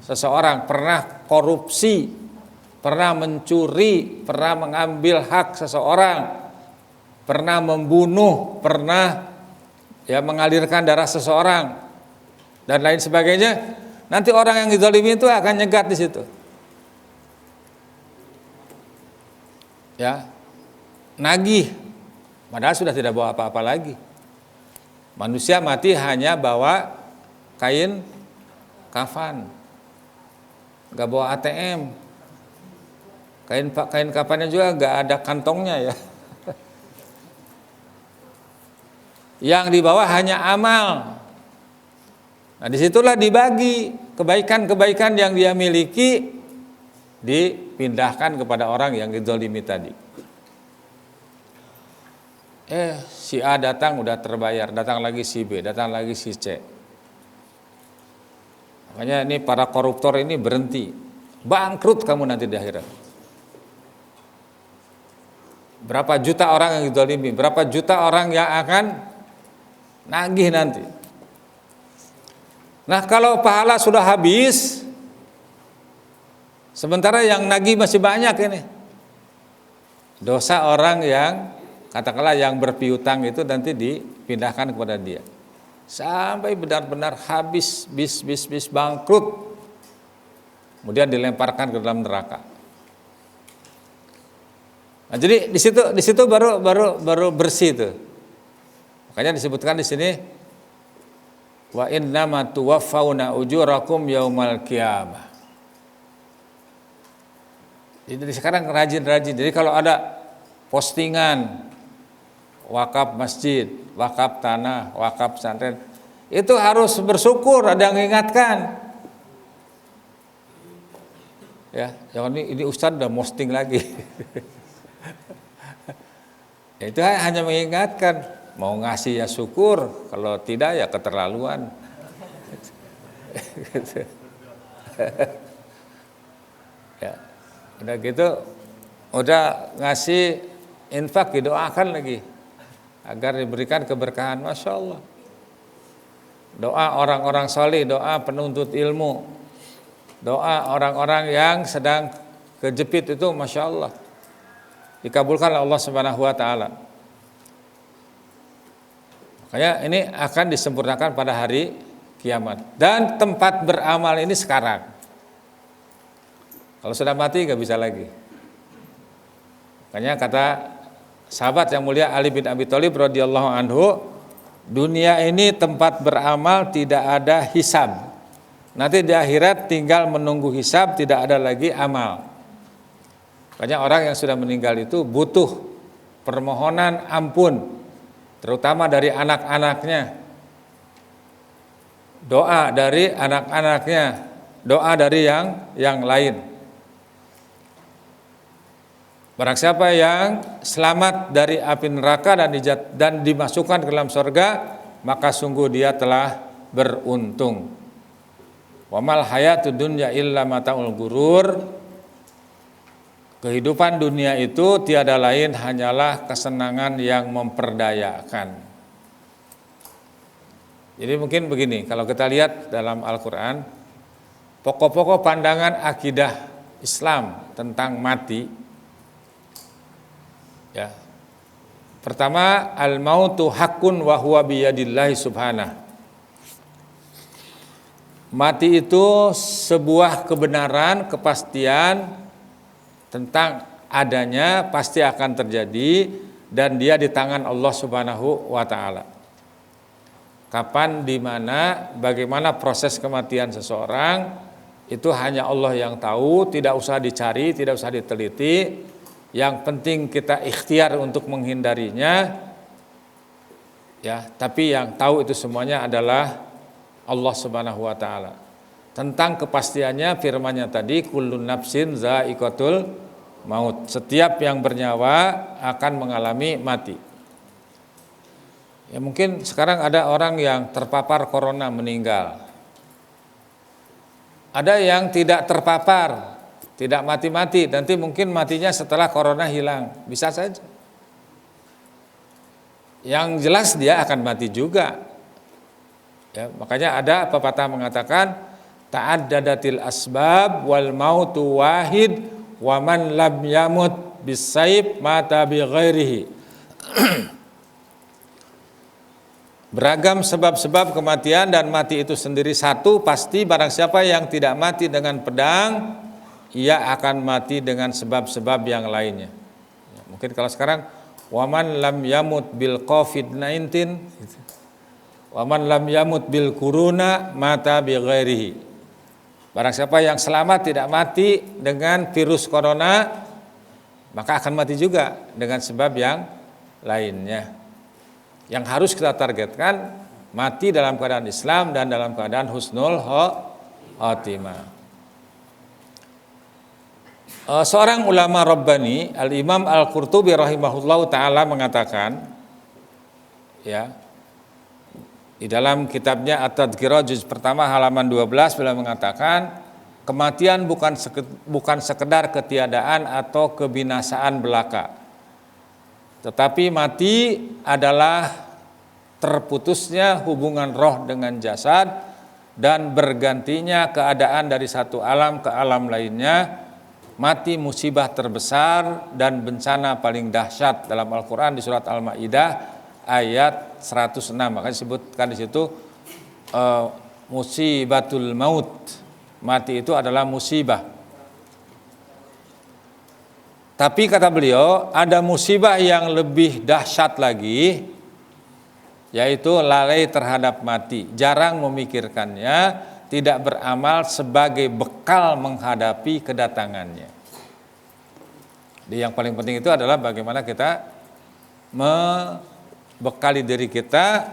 seseorang, pernah korupsi, pernah mencuri, pernah mengambil hak seseorang, pernah membunuh, pernah mengalirkan darah seseorang dan lain sebagainya. Nanti orang yang dizalimi itu akan nyegat di situ. Ya, nagih, padahal sudah tidak bawa apa-apa lagi. Manusia mati hanya bawa kain kafan, nggak bawa ATM. Kain kafannya juga nggak ada kantongnya ya. Yang dibawa hanya amal. Nah, disitulah dibagi kebaikan-kebaikan yang dia miliki, dipindahkan kepada orang yang dizalimi tadi. Si A datang udah terbayar, datang lagi si B, datang lagi si C. Makanya ini para koruptor ini berhenti, bangkrut kamu nanti di akhirat. Berapa juta orang yang dizalimi, berapa juta orang yang akan nagih nanti. Nah, kalau pahala sudah habis, sementara yang nagih masih banyak ini. Dosa orang yang katakanlah yang berpiutang itu nanti dipindahkan kepada dia. Sampai benar-benar habis, bis bangkrut. kemudian dilemparkan ke dalam neraka. Nah, jadi di situ baru bersih itu. Makanya disebutkan di sini wa innama tuwaffawna ujurakum yaumal qiyamah. Jadi sekarang rajin-rajin. Jadi kalau ada postingan wakaf masjid, wakaf tanah, wakaf pesantren, itu harus bersyukur ada yang mengingatkan. Ya, jangan ini Ustadz udah posting lagi. Itu hanya mengingatkan, mau ngasih ya syukur, kalau tidak ya keterlaluan. Ya, udah gitu, udah ngasih infak didoakan lagi agar diberikan keberkahan. Masya Allah. Doa orang-orang soleh, doa penuntut ilmu, doa orang-orang yang sedang kejepit itu, Masya Allah, dikabulkan oleh Allah Subhanahu wa Ta'ala. Makanya ini akan disempurnakan pada hari kiamat. Dan tempat beramal ini sekarang. Kalau sudah mati nggak bisa lagi. Makanya kata sahabat yang mulia Ali bin Abi Thalib radhiyallahu anhu, dunia ini tempat beramal, tidak ada hisab. Nanti di akhirat tinggal menunggu hisab, tidak ada lagi amal. Makanya orang yang sudah meninggal itu butuh permohonan ampun, terutama dari anak-anaknya, doa dari anak-anaknya, doa dari yang lain. Barang siapa yang selamat dari api neraka dan dimasukkan ke dalam surga, maka sungguh dia telah beruntung. Wa mal hayatud dunya illa mataul gurur. Kehidupan dunia itu tiada lain hanyalah kesenangan yang memperdayakan. Jadi mungkin begini, kalau kita lihat dalam Al-Quran, pokok-pokok pandangan akidah Islam tentang mati, ya. Pertama, al-mautu haqqun wa huwa biyadillahi subhanahu. Mati itu sebuah kebenaran, kepastian tentang adanya, pasti akan terjadi, dan dia di tangan Allah Subhanahu wa Ta'ala. Kapan, di mana, bagaimana proses kematian seseorang, itu hanya Allah yang tahu, tidak usah dicari, tidak usah diteliti. Yang penting kita ikhtiar untuk menghindarinya, ya. Tapi yang tahu itu semuanya adalah Allah Subhanahu wa Ta'ala. Tentang kepastiannya, firman-Nya tadi, kullun nafsin za'iqatul maut. Setiap yang bernyawa akan mengalami mati. Ya, mungkin sekarang ada orang yang terpapar corona meninggal. Ada yang tidak terpapar, tidak mati-mati, nanti mungkin matinya setelah corona hilang, bisa saja. Yang jelas dia akan mati juga. Ya, makanya ada pepatah mengatakan ta'addadatil asbab wal mautu wahid wa man lam yamut bisaib mata bi ghairihi. Beragam sebab-sebab kematian dan mati itu sendiri satu, pasti barang siapa yang tidak mati dengan pedang, ia akan mati dengan sebab-sebab yang lainnya. Ya, mungkin kalau sekarang waman lam yamut bil COVID-19, waman lam yamut bil corona mata bi ghairihi. Barang siapa yang selamat tidak mati dengan virus corona, maka akan mati juga dengan sebab yang lainnya. Yang harus kita targetkan mati dalam keadaan Islam dan dalam keadaan husnul khotimah. Seorang ulama Rabbani, Al-Imam Al-Qurtubi rahimahullahu ta'ala mengatakan, ya, di dalam kitabnya At-Tadhkirah juz pertama halaman 12, beliau mengatakan kematian bukan sekedar ketiadaan atau kebinasaan belaka, tetapi mati adalah terputusnya hubungan roh dengan jasad dan bergantinya keadaan dari satu alam ke alam lainnya. Mati musibah terbesar dan bencana paling dahsyat dalam Al-Quran di surat Al-Maidah ayat 106. Maka disebutkan di situ musibatul maut, mati itu adalah musibah. Tapi kata beliau, ada musibah yang lebih dahsyat lagi, yaitu lalai terhadap mati, jarang memikirkannya, tidak beramal sebagai bekal menghadapi kedatangannya. Jadi yang paling penting itu adalah bagaimana kita membekali diri kita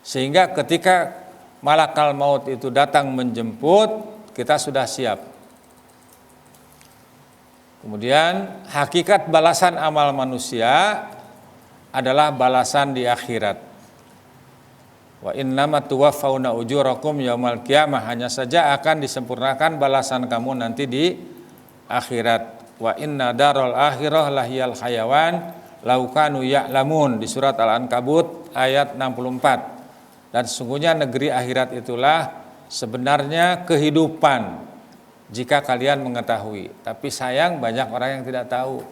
sehingga ketika malakal maut itu datang menjemput, kita sudah siap. Kemudian hakikat balasan amal manusia adalah balasan di akhirat. Wa innama tuwaffawna ujurakum yaumal qiyamah, hanya saja akan disempurnakan balasan kamu nanti di akhirat. Wa inna darul akhirah lahiyal hayawan law kanu ya'lamun, di surat Al-Ankabut ayat 64. Dan sesungguhnya negeri akhirat itulah sebenarnya kehidupan jika kalian mengetahui. Tapi sayang banyak orang yang tidak tahu.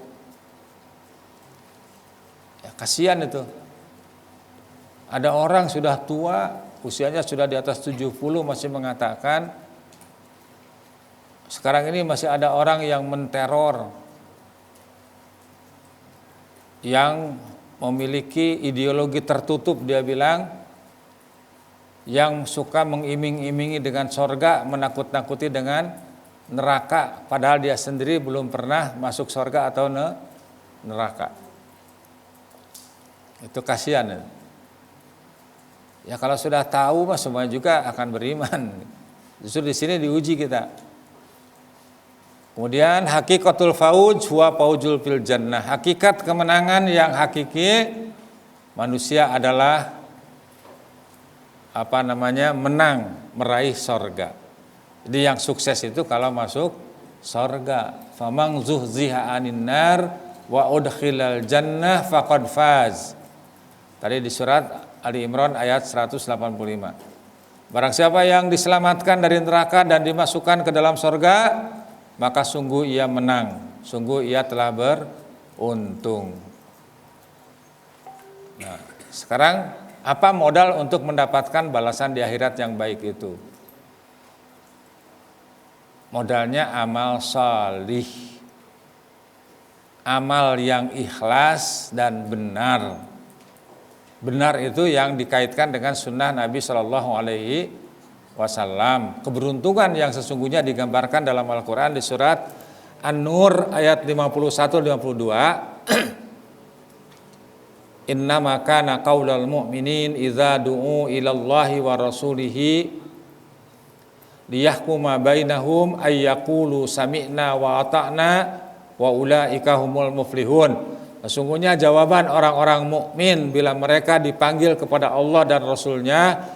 Ya, kasihan itu. Ada orang sudah tua, usianya sudah di atas 70 masih mengatakan, sekarang ini masih ada orang yang menteror, yang memiliki ideologi tertutup, dia bilang, yang suka mengiming-imingi dengan sorga, menakut-nakuti dengan neraka, padahal dia sendiri belum pernah masuk sorga atau neraka. Itu kasihan. Ya kalau sudah tahu mah semuanya juga akan beriman. Justru di sini diuji kita. Kemudian hakikatul fauj huwa faujul fil jannah. Hakikat kemenangan yang hakiki manusia adalah menang, meraih sorga. Jadi yang sukses itu kalau masuk sorga. Famang zuhziha anin nar wa udkhilal jannah faqad faz. Tadi di surat Ali Imran ayat 185. Barang siapa yang diselamatkan dari neraka dan dimasukkan ke dalam sorga, maka sungguh ia menang, sungguh ia telah beruntung. Nah, sekarang apa modal untuk mendapatkan balasan di akhirat yang baik itu? Modalnya amal salih, amal yang ikhlas dan benar. Benar itu yang dikaitkan dengan sunnah Nabi Shallallahu Alaihi Wasallam. Keberuntungan yang sesungguhnya digambarkan dalam Al-Quran di surat An-Nur ayat 51-52. Innama kana qaulal mu'minin idza du'u ilallahi wa rasulihi liyahkuma bainahum ayyaqulu sami'na wa ata'na wa ulaika humul muflihun. Sesungguhnya jawaban orang-orang mukmin bila mereka dipanggil kepada Allah dan Rasul-Nya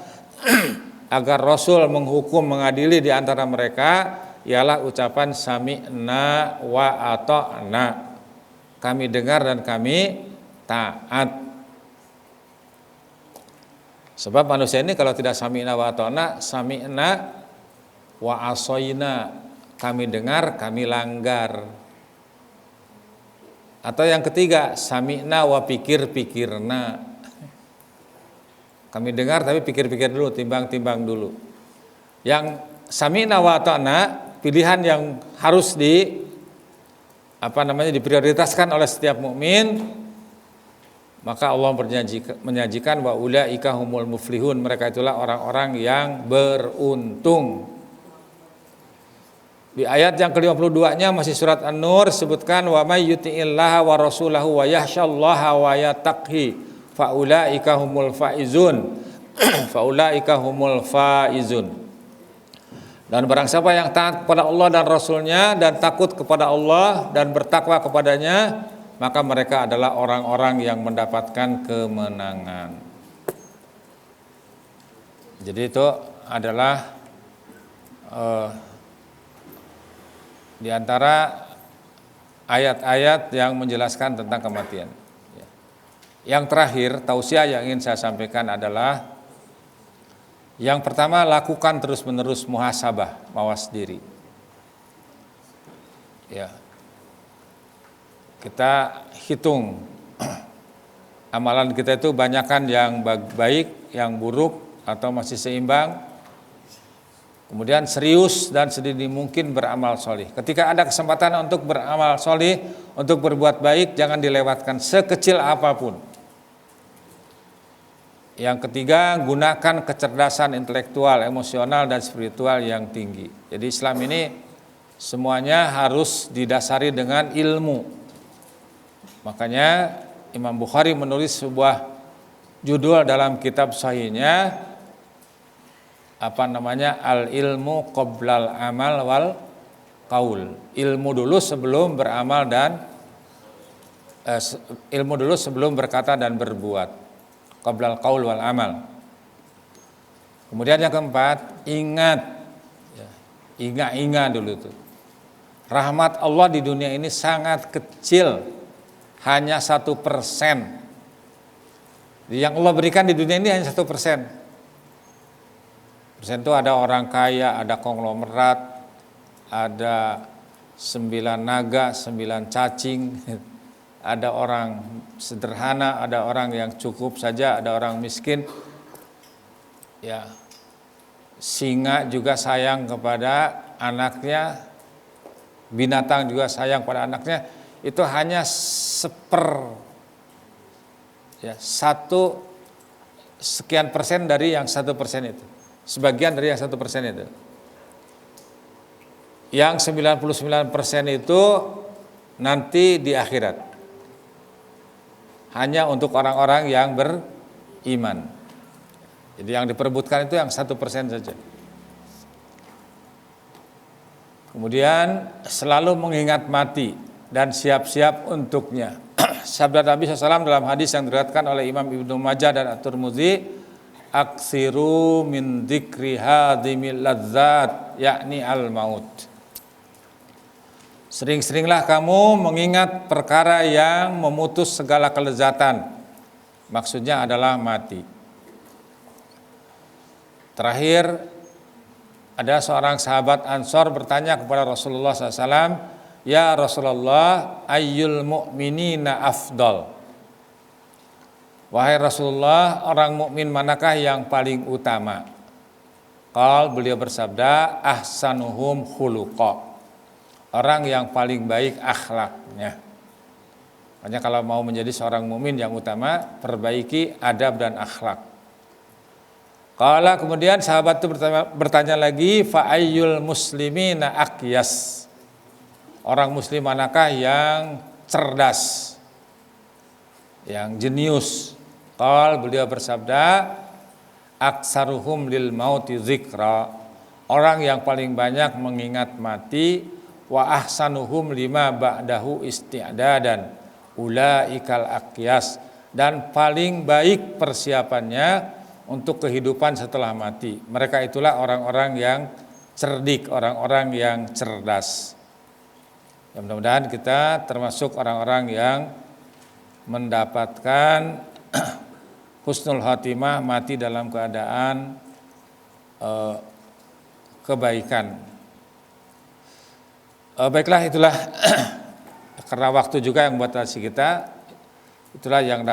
agar Rasul menghukum mengadili di antara mereka ialah ucapan sami'na wa ata'na. Kami dengar dan kami taat. Sebab manusia ini kalau tidak sami'na wa ata'na, sami'na wa asoina, kami dengar, kami langgar. Atau yang ketiga, sami'na wa pikir-pikirna, kami dengar tapi pikir-pikir dulu, timbang-timbang dulu. Yang sami'na wa ata'na, pilihan yang harus diprioritaskan oleh setiap mukmin, maka Allah menyajikan wa ulaika humul muflihun, mereka itulah orang-orang yang beruntung. Di ayat yang ke-52-nya masih surat An-Nur sebutkan wa may yuti'illaha wa rasulahu wa yakhshallaha wa yattaqi faulaika humul faizun. Faulaika humul faizun. Dan barang siapa yang taat kepada Allah dan Rasulnya dan takut kepada Allah dan bertakwa kepadanya, maka mereka adalah orang-orang yang mendapatkan kemenangan. Jadi itu adalah di antara ayat-ayat yang menjelaskan tentang kematian. Yang terakhir, tausiah yang ingin saya sampaikan adalah yang pertama, lakukan terus-menerus muhasabah, mawas diri. Ya. Kita hitung amalan kita itu banyakkan yang baik, yang buruk atau masih seimbang. Kemudian serius dan sedini mungkin beramal solih. Ketika ada kesempatan untuk beramal solih, untuk berbuat baik, jangan dilewatkan sekecil apapun. Yang ketiga, gunakan kecerdasan intelektual, emosional, dan spiritual yang tinggi. Jadi Islam ini semuanya harus didasari dengan ilmu. Makanya Imam Bukhari menulis sebuah judul dalam kitab sahihnya, al ilmu qoblal amal wal qaul. Ilmu dulu sebelum beramal dan ilmu dulu sebelum berkata dan berbuat. Qoblal qaul wal amal. Kemudian yang keempat, ingat dulu tuh. Rahmat Allah di dunia ini sangat kecil, hanya 1%. Yang Allah berikan di dunia ini hanya 1%. Persen itu ada orang kaya, ada konglomerat, ada 9 naga, 9 cacing, ada orang sederhana, ada orang yang cukup saja, ada orang miskin. Ya, singa juga sayang kepada anaknya, binatang juga sayang pada anaknya. Itu hanya satu sekian persen dari yang 1% itu. Sebagian dari yang 1% itu. Yang 99% itu nanti di akhirat. Hanya untuk orang-orang yang beriman. Jadi yang diperebutkan itu yang 1% saja. Kemudian selalu mengingat mati dan siap-siap untuknya. Sabda Nabi SAW dalam hadis yang diriwayatkan oleh Imam Ibnu Majah dan At-Tirmidzi, aksiru min dzikri hadimil ladzat, yakni al-maut. Sering-seringlah kamu mengingat perkara yang memutus segala kelezatan. Maksudnya adalah mati. Terakhir, ada seorang sahabat Ansor bertanya kepada Rasulullah SAW, ya Rasulullah, ayyul mu'minina afdal? Wahai Rasulullah, orang mukmin manakah yang paling utama? Beliau bersabda, ahsanuhum khuluqa. Orang yang paling baik akhlaknya. Makanya kalau mau menjadi seorang mukmin yang utama, perbaiki adab dan akhlak. Kemudian sahabat itu bertanya lagi, fa ayyul muslimina aqyas? Orang muslim manakah yang cerdas, yang jenius? Beliau bersabda, aksaruhum lil mauti dzikra. Orang yang paling banyak mengingat mati, wa ahsanuhum lima ba'dahu isti'dadan, ulaikal aqyas. Dan paling baik persiapannya untuk kehidupan setelah mati. Mereka itulah orang-orang yang cerdik, orang-orang yang cerdas. Ya, mudah-mudahan kita termasuk orang-orang yang mendapatkan husnul khatimah, mati dalam keadaan kebaikan. Baiklah, itulah karena waktu juga yang membatasi kita, itulah yang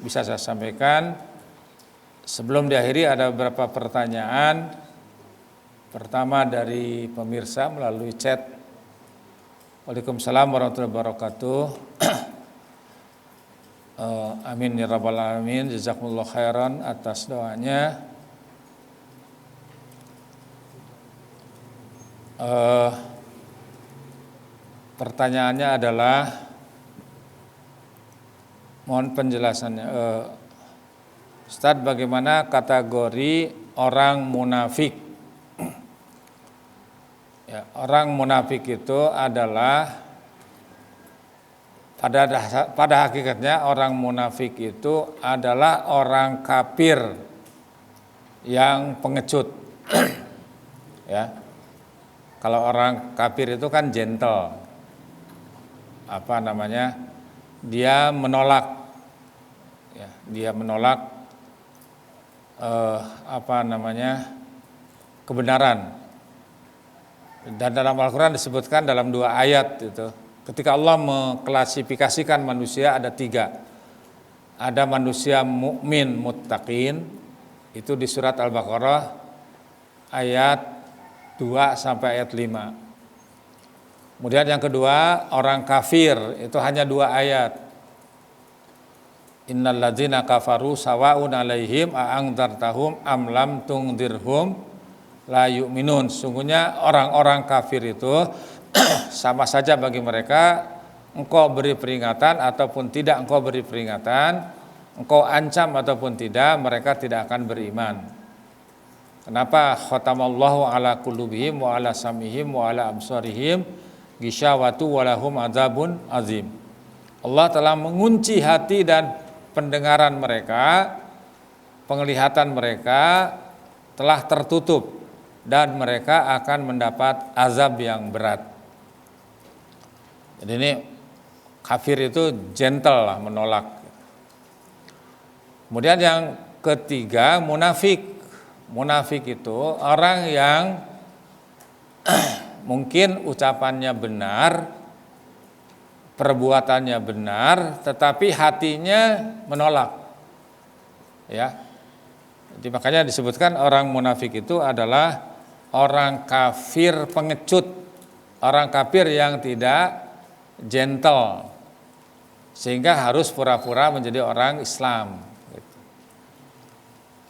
bisa saya sampaikan. Sebelum diakhiri ada beberapa pertanyaan. Pertama dari pemirsa melalui chat. Waalaikumsalam warahmatullahi wabarakatuh. Amin ya rabbal alamin. Jazakumullah khairan atas doanya. Pertanyaannya adalah, mohon penjelasannya. Ustaz, bagaimana kategori orang munafik? Ya, orang munafik itu adalah pada hakikatnya orang munafik itu adalah orang kafir yang pengecut. Ya. Kalau orang kafir itu kan gentle. Dia menolak. Ya, dia menolak kebenaran. Dan dalam Al-Quran disebutkan dalam 2 ayat itu, ketika Allah mengklasifikasikan manusia ada 3. Ada manusia mukmin muttaqin, itu di surat Al-Baqarah ayat 2 sampai ayat 5. Kemudian yang kedua, orang kafir itu hanya 2 ayat. Innal ladzina kafaru sawaun alaihim a'angdartahum am lam tungdirhum la yu'minun. Sungguhnya orang-orang kafir itu sama saja bagi mereka, engkau beri peringatan ataupun tidak engkau beri peringatan, engkau ancam ataupun tidak, mereka tidak akan beriman. Kenapa? Khatamallahu ala qulubihim wa ala sam'ihim wa ala absarihim ghisyawatu wa lahum adzabun azim. Allah telah mengunci hati dan pendengaran mereka, penglihatan mereka telah tertutup dan mereka akan mendapat azab yang berat. Jadi ini kafir itu gentle lah, menolak. Kemudian yang ketiga, munafik. Munafik itu orang yang mungkin ucapannya benar, perbuatannya benar, tetapi hatinya menolak. Ya. Jadi makanya disebutkan orang munafik itu adalah orang kafir pengecut, orang kafir yang tidak gentle, sehingga harus pura-pura menjadi orang Islam.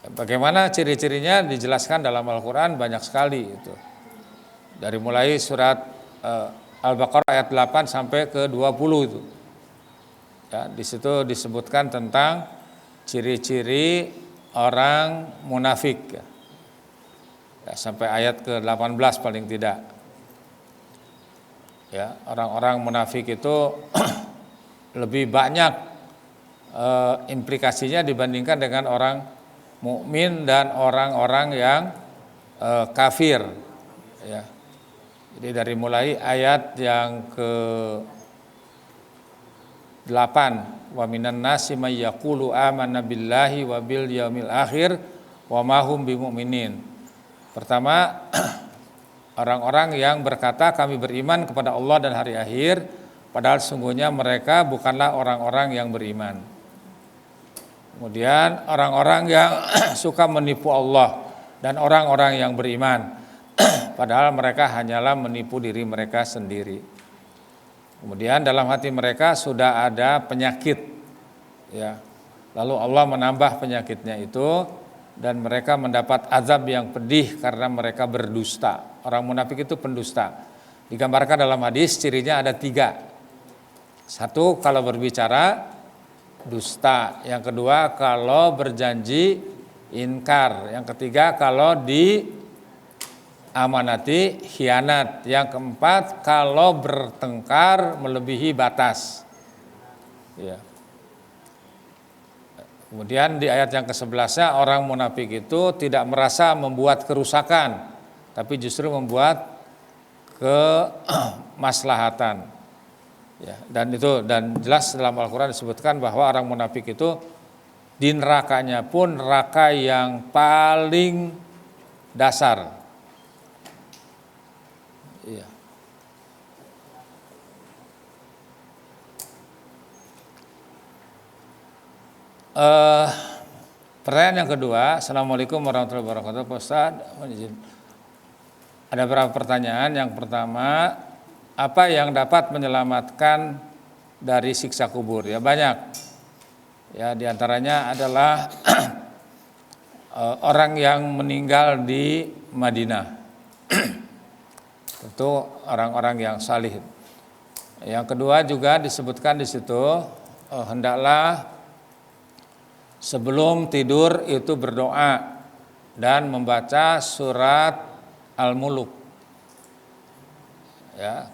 Bagaimana ciri-cirinya dijelaskan dalam Al-Quran banyak sekali itu. Dari mulai surat Al-Baqarah ayat 8 sampai ke 20 itu. Ya, di situ disebutkan tentang ciri-ciri orang munafik. Ya, sampai ayat ke-18 paling tidak. Ya, orang-orang munafik itu lebih banyak implikasinya dibandingkan dengan orang mukmin dan orang-orang yang kafir. Ya. Jadi dari mulai ayat yang ke-8, wa minan nasi may yaqulu amanna billahi wa bil yaumil akhir wa ma hum bimumin. Pertama, orang-orang yang berkata kami beriman kepada Allah dan hari akhir, padahal sungguhnya mereka bukanlah orang-orang yang beriman. Kemudian orang-orang yang suka menipu Allah dan orang-orang yang beriman, padahal mereka hanyalah menipu diri mereka sendiri. Kemudian dalam hati mereka sudah ada penyakit, ya. Lalu Allah menambah penyakitnya itu dan mereka mendapat azab yang pedih karena mereka berdusta. Orang munafik itu pendusta. Digambarkan dalam hadis cirinya ada 3. 1, kalau berbicara dusta. Yang kedua, kalau berjanji inkar. Yang ketiga, kalau diamanati khianat. Yang keempat, kalau bertengkar melebihi batas. Ya. Kemudian di ayat yang ke-11-nya, orang munafik itu tidak merasa membuat kerusakan, tapi justru membuat kemaslahatan. Ya, dan jelas dalam Al-Quran disebutkan bahwa orang munafik itu di nerakanya pun neraka yang paling dasar. Ya. Pertanyaan yang kedua, Assalamualaikum warahmatullahi wabarakatuh, Pak Ustaz. Ada beberapa pertanyaan. Yang pertama, apa yang dapat menyelamatkan dari siksa kubur? Ya banyak. Ya diantaranya adalah orang yang meninggal di Madinah. Tentu orang-orang yang salih. Yang kedua juga disebutkan di situ hendaklah sebelum tidur itu berdoa dan membaca surat Al-Muluk. Ya.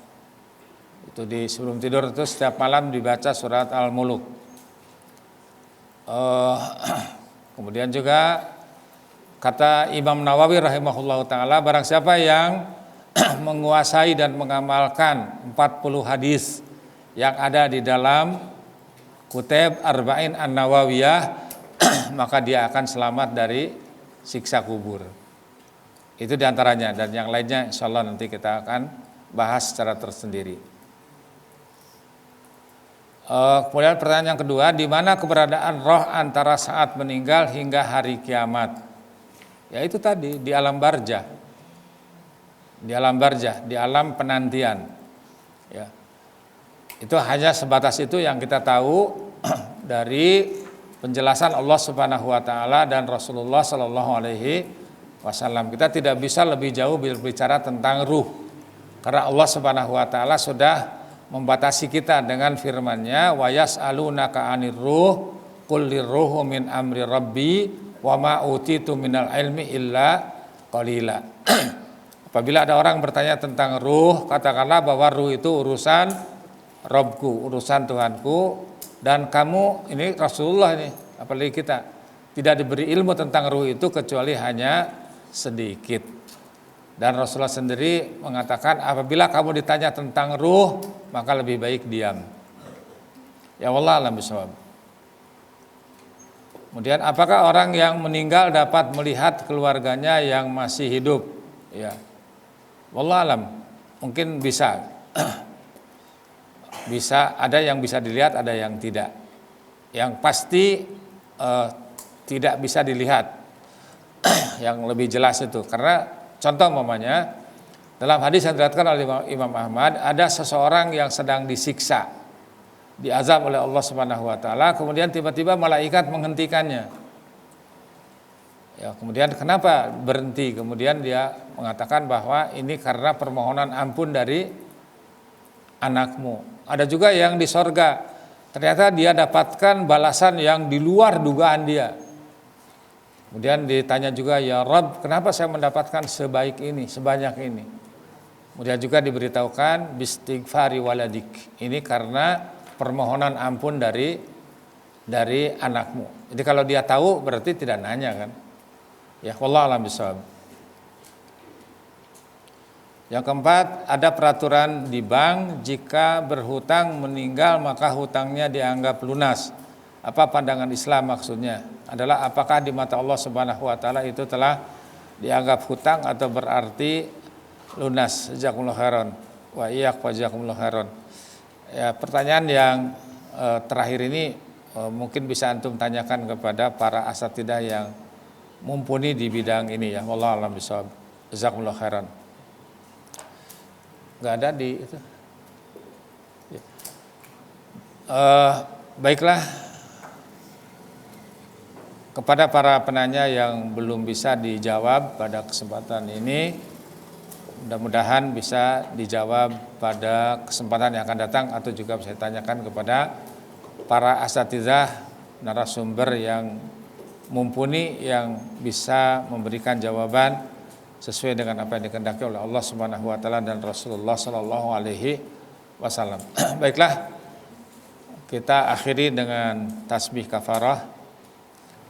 Itu di sebelum tidur itu setiap malam dibaca surat Al-Muluk. Kemudian juga kata Imam Nawawi rahimahullahu taala, barang siapa yang menguasai dan mengamalkan 40 hadis yang ada di dalam Kutub Arba'in An-Nawawiyah, maka dia akan selamat dari siksa kubur. Itu diantaranya, dan yang lainnya insya Allah nanti kita akan bahas secara tersendiri. Kemudian pertanyaan yang kedua, di mana keberadaan roh antara saat meninggal hingga hari kiamat? Ya itu tadi, di alam barzah. di alam barzah, di alam penantian. Ya. Itu hanya sebatas itu yang kita tahu dari penjelasan Allah Subhanahu wa taala dan Rasulullah sallallahu alaihi wasallam. Kita tidak bisa lebih jauh berbicara tentang ruh. Karena Allah Subhanahu wa taala sudah membatasi kita dengan firman-Nya, wa yas'alunaka 'anir ruh qul lirruhu min amri rabbi wa ma utitu minal ilmi illa qalila. Apabila ada orang bertanya tentang ruh, katakanlah bahwa ruh itu urusan Rabbku, urusan Tuhanku, dan kamu, ini Rasulullah ini, apalagi kita, tidak diberi ilmu tentang ruh itu kecuali hanya sedikit. Dan Rasulullah sendiri mengatakan, apabila kamu ditanya tentang ruh, maka lebih baik diam. Ya Allah alam bisawab. Kemudian apakah orang yang meninggal dapat melihat keluarganya yang masih hidup? Ya, wallah alam, mungkin bisa. Bisa, ada yang bisa dilihat, ada yang tidak. Yang pasti tidak bisa dilihat. Yang lebih jelas itu, karena contoh umpamanya dalam hadis yang diriwayatkan oleh Imam Ahmad, ada seseorang yang sedang disiksa, diazab oleh Allah Subhanahu wa taala, kemudian tiba-tiba malaikat menghentikannya. Ya, kemudian kenapa berhenti? Kemudian dia mengatakan bahwa ini karena permohonan ampun dari anakmu. Ada juga yang di sorga, ternyata dia dapatkan balasan yang di luar dugaan dia. Kemudian ditanya juga, ya Rabb, kenapa saya mendapatkan sebaik ini, sebanyak ini? Kemudian juga diberitahukan, bistighfari waladik, ini karena permohonan ampun dari anakmu. Jadi kalau dia tahu berarti tidak nanya kan? Ya, wallahu a'lam bishawab. Yang keempat, ada peraturan di bank, jika berhutang meninggal maka hutangnya dianggap lunas. Apa pandangan Islam maksudnya? Adalah apakah di mata Allah Subhanahu wa taala itu telah dianggap hutang atau berarti lunas? Jazakumullahu khairan wa iyyakum jazakumullahu khairan. Ya, pertanyaan yang terakhir ini mungkin bisa antum tanyakan kepada para asatidzah yang mumpuni di bidang ini ya. Wallahu a'lam bishawab. Jazakumullahu khairan. Enggak ada di itu. Ya. Baiklah, kepada para penanya yang belum bisa dijawab pada kesempatan ini, mudah-mudahan bisa dijawab pada kesempatan yang akan datang, atau juga bisa ditanyakan kepada para asatidzah narasumber yang mumpuni yang bisa memberikan jawaban sesuai dengan apa yang dikehendaki oleh Allah Subhanahu wa taala dan Rasulullah sallallahu alaihi wasallam. Baiklah, kita akhiri dengan tasbih kafarah.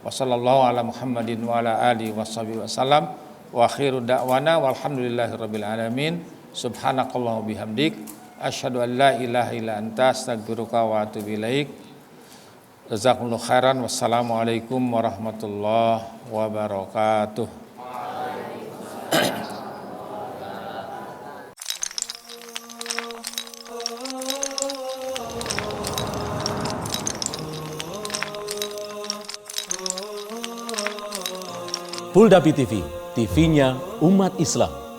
Wassallallahu ala Muhammadin wa ala alihi washabihi wasallam. Wa akhiru da'wana walhamdulillahirabbil alamin. Subhanakallahumma bihamdik asyhadu an la ilaha illa anta astaghfiruka wa atubu ilaik. Jazakumullahu khairan. Wassalamualaikum warahmatullahi wabarakatuh. Puldapi TV, TV-nya umat Islam.